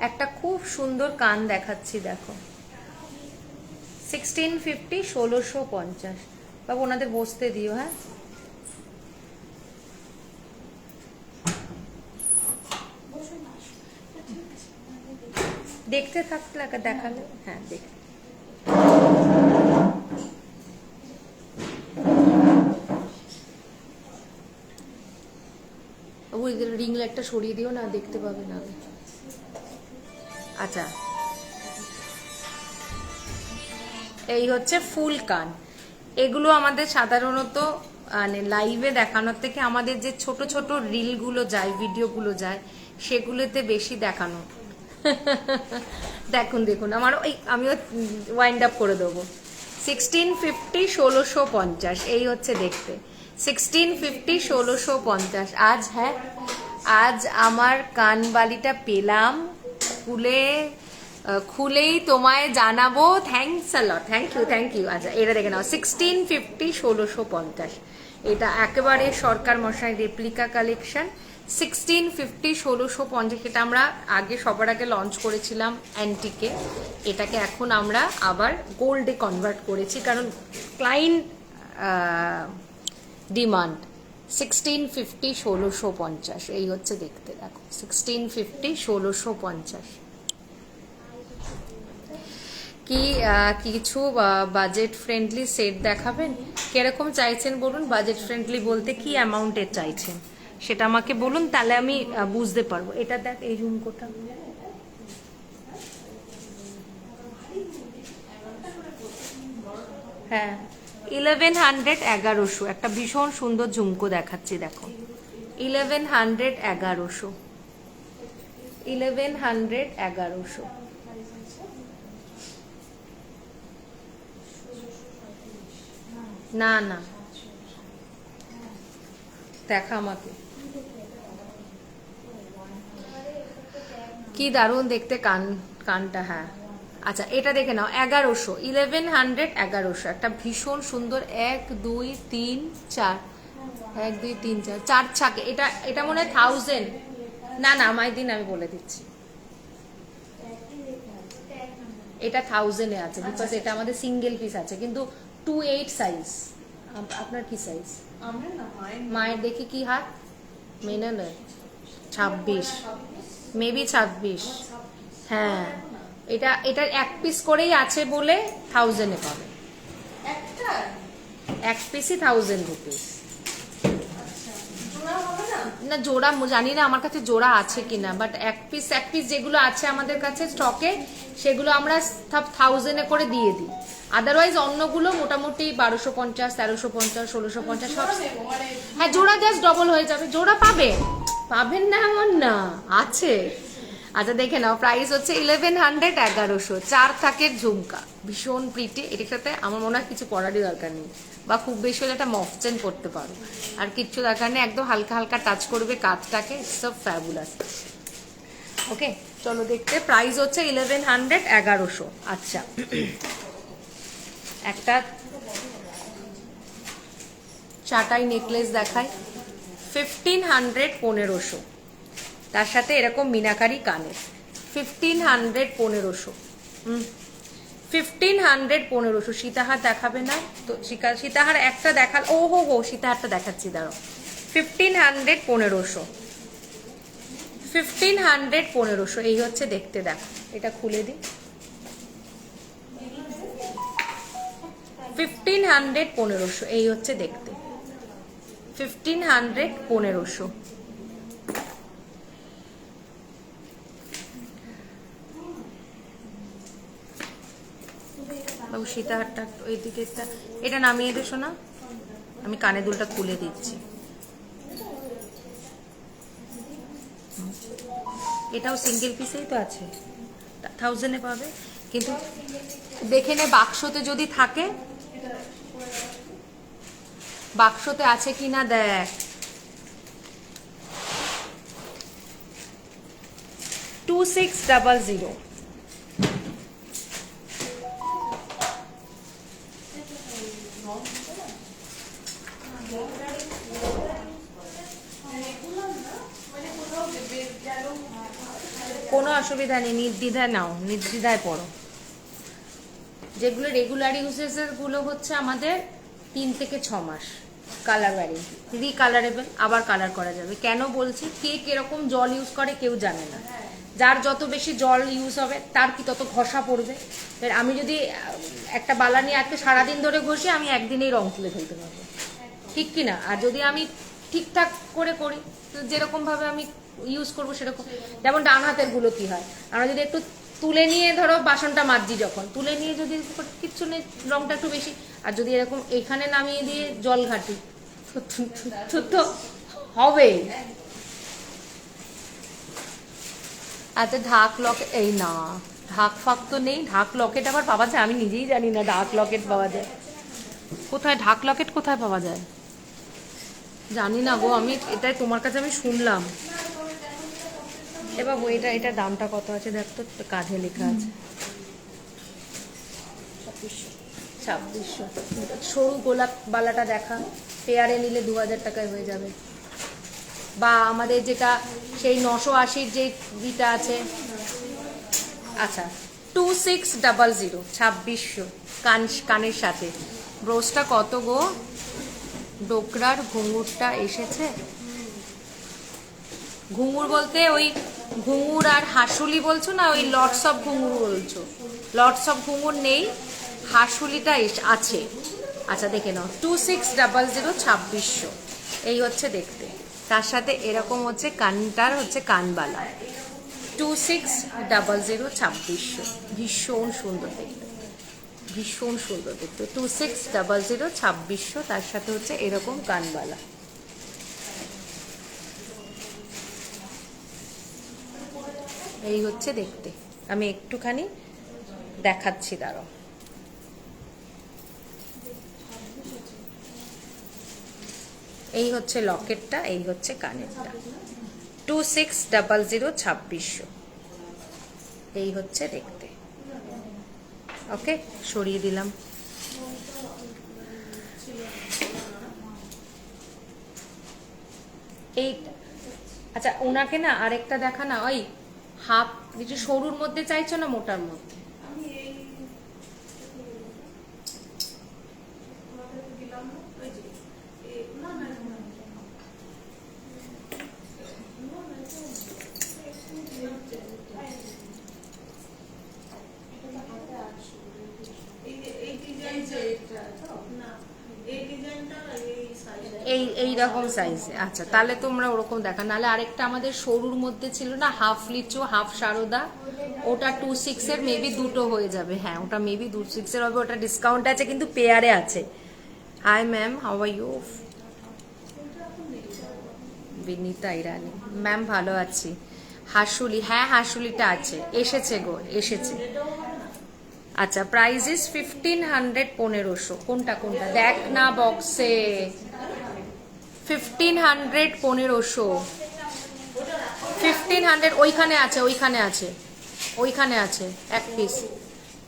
একটা খুব সুন্দর কান দেখাচ্ছি দেখো, 1650 1650। বাবু ওনাদের বসতে দিও, হ্যাঁ দেখতে থাকলে দেখালে, হ্যাঁ দেখ। বাবু রিং লাইটটা সরিয়ে দিও না, দেখতে পাবে না। আচ্ছা এই হচ্ছে ফুল কান। এগুলো আমাদের সাধারণত মানে লাইভে দেখানোর থেকে আমাদের যে ছোট ছোট রিলগুলো যায়, ভিডিওগুলো যায়, সেগুলোতে বেশি দেখানো। দেখুন দেখুন আমার ওই, আমিও ওয়াইন্ড আপ করে দেবো। 1650 1650, এই হচ্ছে দেখতে, 1650 1650। আজ হ্যাঁ, আজ আমার কানবালিটা পেলাম খুলে, খুলেই তোমায় জানাবো। Thanks a lot, thank you. আচ্ছা এটা দেখে নাও, 1650 1650, এটা একেবারে সরকার মশাই রেপ্লিকা কালেকশন। 1650 1650, এটা আমরা আগে সবার আগে লঞ্চ করেছিলাম অ্যান্টিকে, এটাকে এখন আমরা আবার গোল্ডে কনভার্ট করেছি কারণ ক্লায়েন্ট ডিমান্ড। 1650 1650 এই হচ্ছে দেখতে, দেখো 1650 1650। কি কিছু বাজেট ফ্রেন্ডলি সেট দেখাবেন? কিরকম চাইছেন বলুন? বাজেট ফ্রেন্ডলি বলতে কি অ্যামাউন্টের চাইছেন সেটা আমাকে বলুন, তাহলে আমি বুঝতে পারবো। এটা দেখ, এই ঝুমকোটা হ্যাঁ 1100 1100, একটা ভীষণ সুন্দর ঝুমকো দেখাচ্ছি দেখো, 1100 1100, 1100 1100। না না, দেখা আমাকে, কি দারুণ দেখতে কানটা। হ্যাঁ আচ্ছা এটা দেখে নাও, 1100, 1100 1100, একটা ভীষণ সুন্দর 1 2 3 4, 1 2 3 4 4 ছাকে, এটা মনে হয় 1000। না না আমায় দিন, আমি বলে দিচ্ছি, এটা 1000 এ আছে, বিকজ এটা আমাদের সিঙ্গেল পিস আছে, কিন্তু 28 সাইজ। আপনার কি সাইজ? মায়ের দেখি কি হাত, মেনে নয় 26, মেবি 26। হ্যাঁ এটার এক পিস করেই আছে বলে 1000 এ পাবে, এক পিসই 1000 রুপিস। না জোড়া জানি না আমার কাছে জোড়া আছে কিনা, বাট এক পিস যেগুলো আছে আমাদের কাছে স্টকে সেগুলো আমরা সব 1000 এ করে দিয়ে দিই। আদারওয়াইজ অন্যগুলো মোটামুটি 1250 1350 1650 সব। হ্যাঁ জোড়া জাস্ট ডবল হয়ে যাবে, জোড়া পাবেন না এমন না, আছে। আচ্ছা দেখে নাও, প্রাইস হচ্ছে 1100 1100, 4 থাকের ঝুমকা, ভীষণ প্রিটি। এটার সাথে আমার মনে হয় কিছু পরারই দরকার নেই, বা খুব বেশি হলে একটা মফচেন করতে পারো, আর কিচ্ছু দরকার নেই, একদম হালকা হালকা টাচ করবে কাঁধটাকে, সব ফ্যাবুলাস। ওকে চলো দেখতে, প্রাইস হচ্ছে 1100 1100। আচ্ছা একটা চাটাই নেকলেস দেখায়, 1500 1500, তার সাথে এরকম মিনাকারি কানের, 1500 1500, 1500 1500। সীতাহার দেখাবে না তো? সীতাহার একটা দেখাল, ও হো সীতাহারটা দেখাচ্ছি দাঁড়াও, 1500 1500, 1500 1500, এই হচ্ছে দেখতে, দেখো এটা খুলে দিই, 1500 1500, এই হচ্ছে দেখতে, 1500 1500। বাবু সীতাহারটা ওই দিকে, এটা নামিয়ে দেশো না, আমি কানে দুলটা খুলে দিচ্ছি। এটাও সিঙ্গেল পিসেই তো আছে, 1000 এ পাবে, কিন্তু দেখে নে বাক্সতে যদি থাকে, বাক্সতে আছে কিনা দেখ। 2600। কোনো অসুবিধা নেই, নির্দ্বিধায় নাও, নির্দ্বিধায় পড়ো। যেগুলো রেগুলার ইউজেসের গুলো হচ্ছে আমাদের 3 থেকে 6 মাস কালার ওয়ারেন্টি, রিকালারেবল, আবার কালার করা যাবে। কেন বলছি, কে কিরকম জল ইউজ করে কেউ জানে না, যার যত বেশি জল ইউজ হবে তার কি তত ঘষা পড়বে। আমি যদি একটা বালা নিয়ে আজকে সারাদিন ধরে ঘষি, আমি একদিনেই রং তুলে ফেলতে পারবো, ঠিক কিনা? আর যদি আমি ঠিকঠাক করে করি, যেরকম ভাবে আমি ইউজ করবো সেরকম, যেমন ডান হাতের গুলো কি হয়, আমরা যদি একটু তুলে নিয়ে ধরো বাসনটা মাজছি, যখন তুলে নিয়ে যদি কিচ্ছু নেই, রংটা একটু বেশি, আর যদি এরকম এখানে নামিয়ে দিয়ে জল ঘাটি তো হবে। আচ্ছা ঢাক লকেট, এই না ঢাক ফাক তো নেই, ঢাক লকেট আবার পাওয়া যায়, আমি নিজেই জানি না ঢাক লকেট পাওয়া যায় কোথায়, ঢাক লকেট কোথায় পাওয়া যায় জানি না গো, আমি এটাই তোমার কাছে আমি শুনলাম। এবার এটা দামটা কত আছে দেখ তো, কাঁধে লেখা আছে 2600। সরু গোলাপ বালাটা দেখা, পেয়ারে নিলে 2000 টাকায় হয়ে যাবে। বা আমাদের যেটা সেই 980 যে বিটা আছে, আচ্ছা 2600, 2600 কানের সাথে। ব্রোজটা কত গো? ডোকরার ঘুঙুরটা এসেছে। ঘুঙুর বলতে ওই ঘুঙুর আর হাসুলি বলছো না, ওই লটস অফ ঘুঙুর বলছো? লটস অফ ঘুঙুর নেই, হাসুলিটা আছে। আচ্ছা দেখে নাও, 2600, 2600 এই হচ্ছে দেখতে। তার সাথে এরকম হচ্ছে কানটার হচ্ছে কানবালা, 2600, 2600। ভীষণ সুন্দর দেখতে, ভীষণ সুন্দর দেখতে। 2600, 2600 তার সাথে হচ্ছে এরকম কানবালা। এই হচ্ছে দেখতে। আমি একটুখানি দেখাচ্ছি, দাঁড়াও। এই হচ্ছে লকেটটা, এই হচ্ছে কানেরটা, 2600, 2600 এই হচ্ছে দেখতে। ওকে, সরিয়ে দিলাম। এই আচ্ছা, ওনাকে না আরেকটা দেখা না, ওই হাফ কিছু সরুর মধ্যে চাইছো না মোটার মধ্যে? এই রকম সাইজে। আচ্ছা তাহলে তোমরা ওরকম দেখা, নাহলে আরেকটা আমাদের সরুর মধ্যে ছিল না, হাফ লিচু হাফ সারদা, ওটা 26 এর মেবি দুটো হয়ে যাবে। হ্যাঁ ওটা মেবি 26 এর হবে, ওটা ডিসকাউন্ট আছে কিন্তু পেয়ারে আছে। Hi ma'am, how are you? Binita Irani ma'am, ভালো আছি। হাসুলি, হ্যাঁ হাসুলিটা আছে, এসেছে গো, এসেছে। আচ্ছা প্রাইস ইজ 1500, 1500। কোনটা কোনটা দেখ না বক্সে, 1500, 1500, 1500 ওইখানে আছে, ওইখানে আছে, ওইখানে আছে এক পিস।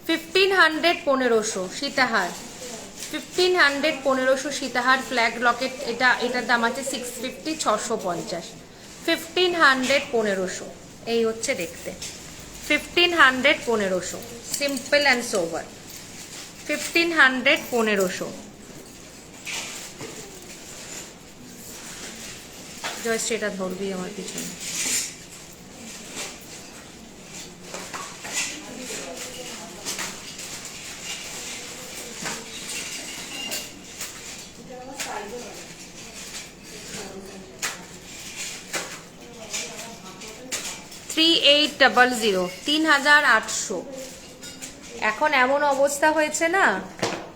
1500, 1500 সীতাহার, 1500, 1500 সীতাহার ফ্ল্যাগ লকেট। এটার দাম আছে 650, 650। 1500, 1500 এই হচ্ছে দেখতে। 1500, 1500 সিম্পল অ্যান্ড সোভার। 1500, 1500। জয়শ্রী এটা ধরবি আমার পিছনে। $3800, 3800। এখন এমন অবস্থা হয়েছে না,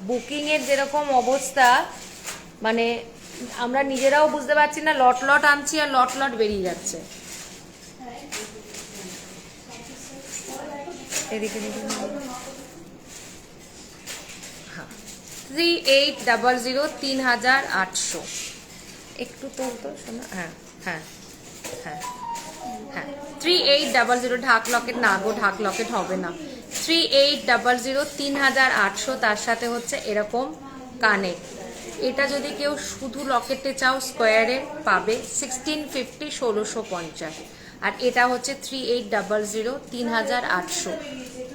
বুকিং এর যেরকম অবস্থা, মানে আমরা নিজেরাও বুঝতে পারছি না, লট লট আনছি আর লট লট বেরিয়ে যাচ্ছে। এদিকে হ্যাঁ, 3800, 3800। একটু তোলতো শোনা, হ্যাঁ হ্যাঁ হ্যাঁ হ্যাঁ, 3800। ঢাক লকেট না গো, ঢাক লকেট হবে না। 3800, 3800 তার সাথে হচ্ছে এরকম কানে। এটা যদি কেউ শুধু লকেটে চাও স্কোয়ারে পাবে 1650, 1650। আর এটা হচ্ছে 3800, 3800।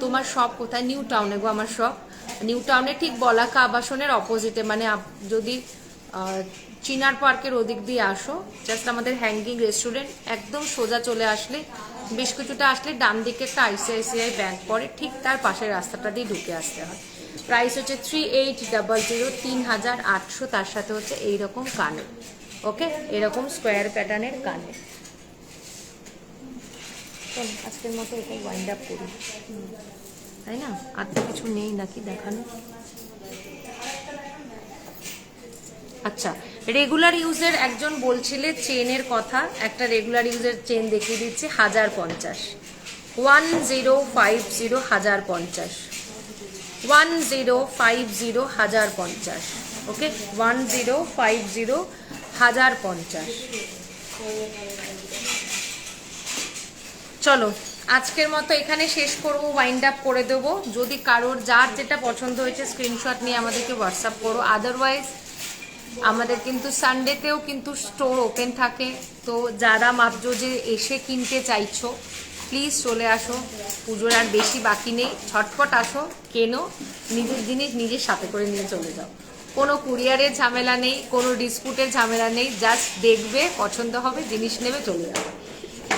তোমার শপ কোথায়? নিউ টাউনে গো আমার শপ, নিউ টাউনে ঠিক বলাকা আবাসনের অপোজিটে। মানে যদি চিনার পার্কের ওদিক দিয়ে আসো, জাস্ট আমাদের হ্যাঙ্গিং রেস্টুরেন্ট একদম সোজা চলে আসলে, বেশ কিছুটা আসলে ডান দিকে একটা ICICI ব্যাংক পড়ে, ঠিক তার পাশের রাস্তাটা দিয়ে ঢুকে আসতে হয়। প্রাইস হচ্ছে 3800, 3800 তার সাথে হচ্ছে এইরকম কানে। ওকে, এরকম স্কোয়ার প্যাটার্নের কানে। আজকের মতো এরকম ওয়াইন্ড আপ করি, তাই না? আর তো কিছু নেই নাকি দেখানো? আচ্ছা, রেগুলার ইউজের একজন বলছিলে চেনের কথা, একটা রেগুলার ইউজের চেন দেখিয়ে দিচ্ছি। 1050, 1050, 1050, 1050, 1050। ওকে, 1050, 1050। চলো আজকের মতো এখানে শেষ করব, ওয়াইন্ড আপ করে দেবো। যদি কারোর যার যেটা পছন্দ হয়েছে স্ক্রিনশট নিয়ে আমাদেরকে হোয়াটসঅ্যাপ করো। আদারওয়াইজ আমাদের কিন্তু সানডেতেও কিন্তু স্টোর ওপেন থাকে, তো যারা ভাবছো যে এসে কিনতে চাইছো প্লিজ চলে আসো। পুজোর আর বেশি বাকি নেই, ছটপট আসো, কেনো, নিজের জিনিস নিজের সাথে করে নিয়ে চলে যাও। কোনো কুরিয়ারের ঝামেলা নেই, কোনো ডিসপুটের ঝামেলা নেই, জাস্ট দেখবে, পছন্দ হবে, জিনিস নেবে, চলে যাবে।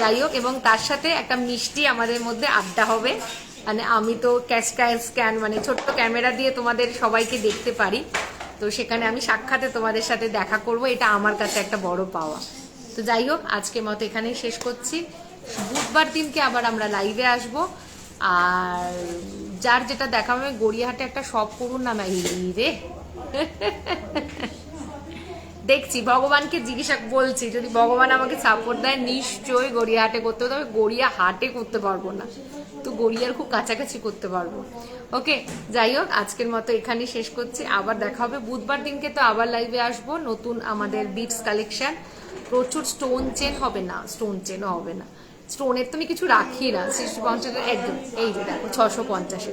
যাই হোক, এবং তার সাথে একটা মিষ্টি আমাদের মধ্যে আড্ডা হবে। মানে আমি তো স্ক্যান মানে ছোট্ট ক্যামেরা দিয়ে তোমাদের সবাইকে দেখতে পারি, তো সেখানে আমি সাক্ষাতে তোমাদের সাথে দেখা করব, এটা আমার কাছে একটা বড় পাওয়া। তো যাই হোক, আজকের মতো এখানেই শেষ করছি। বুধবার দিনকে আবার আমরা লাইভে আসব। আর যার যেটা দেখা হবে, গড়িয়াহাটে একটা শপ করুন না রে দেখছি, ভগবানকে জিজ্ঞাসা বলছি, যদি ভগবান আমাকে সাপোর্ট দেয় নিশ্চয়ই গড়িয়াহাটে করতে হবে। তবে গড়িয়াহাটে করতে পারবো না, তো গড়িয়ার খুব কাছাকাছি করতে পারবো। ওকে, যাই হোক, আজকের মতো এখানেই শেষ করছি। আবার দেখা হবে বুধবার দিনকে, তো আবার লাইভে আসবো। নতুন আমাদের বিটস কালেকশন, প্রচুর স্টোন চেন হবে না, স্টোন চেনও হবে না, স্টোনের তো আমি কিছু রাখি না। 650 একদম, এই যে দেখো 650,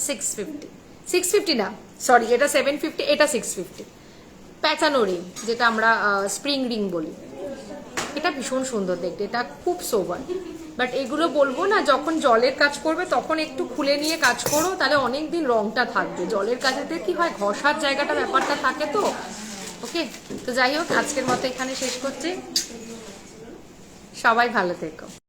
650 না, সরি, এটা 750, এটা 650। প্যাঁচানো রিং, যেটা আমরা স্প্রিং রিং বলি, এটা ভীষণ সুন্দর দেখতে, এটা খুব সোবার। বাট এগুলো বলবো না, যখন জলের কাজ করবে তখন একটু খুলে নিয়ে কাজ করো, তাহলে অনেক দিন রংটা থাকবে। জলের কাজেতে কি হয়, ঘষার জায়গাটা ব্যাপারটা থাকে তো। ওকে, তো যাই হোক, আজকের মতো এখানে শেষ করছি। সবাই ভালো থেকো।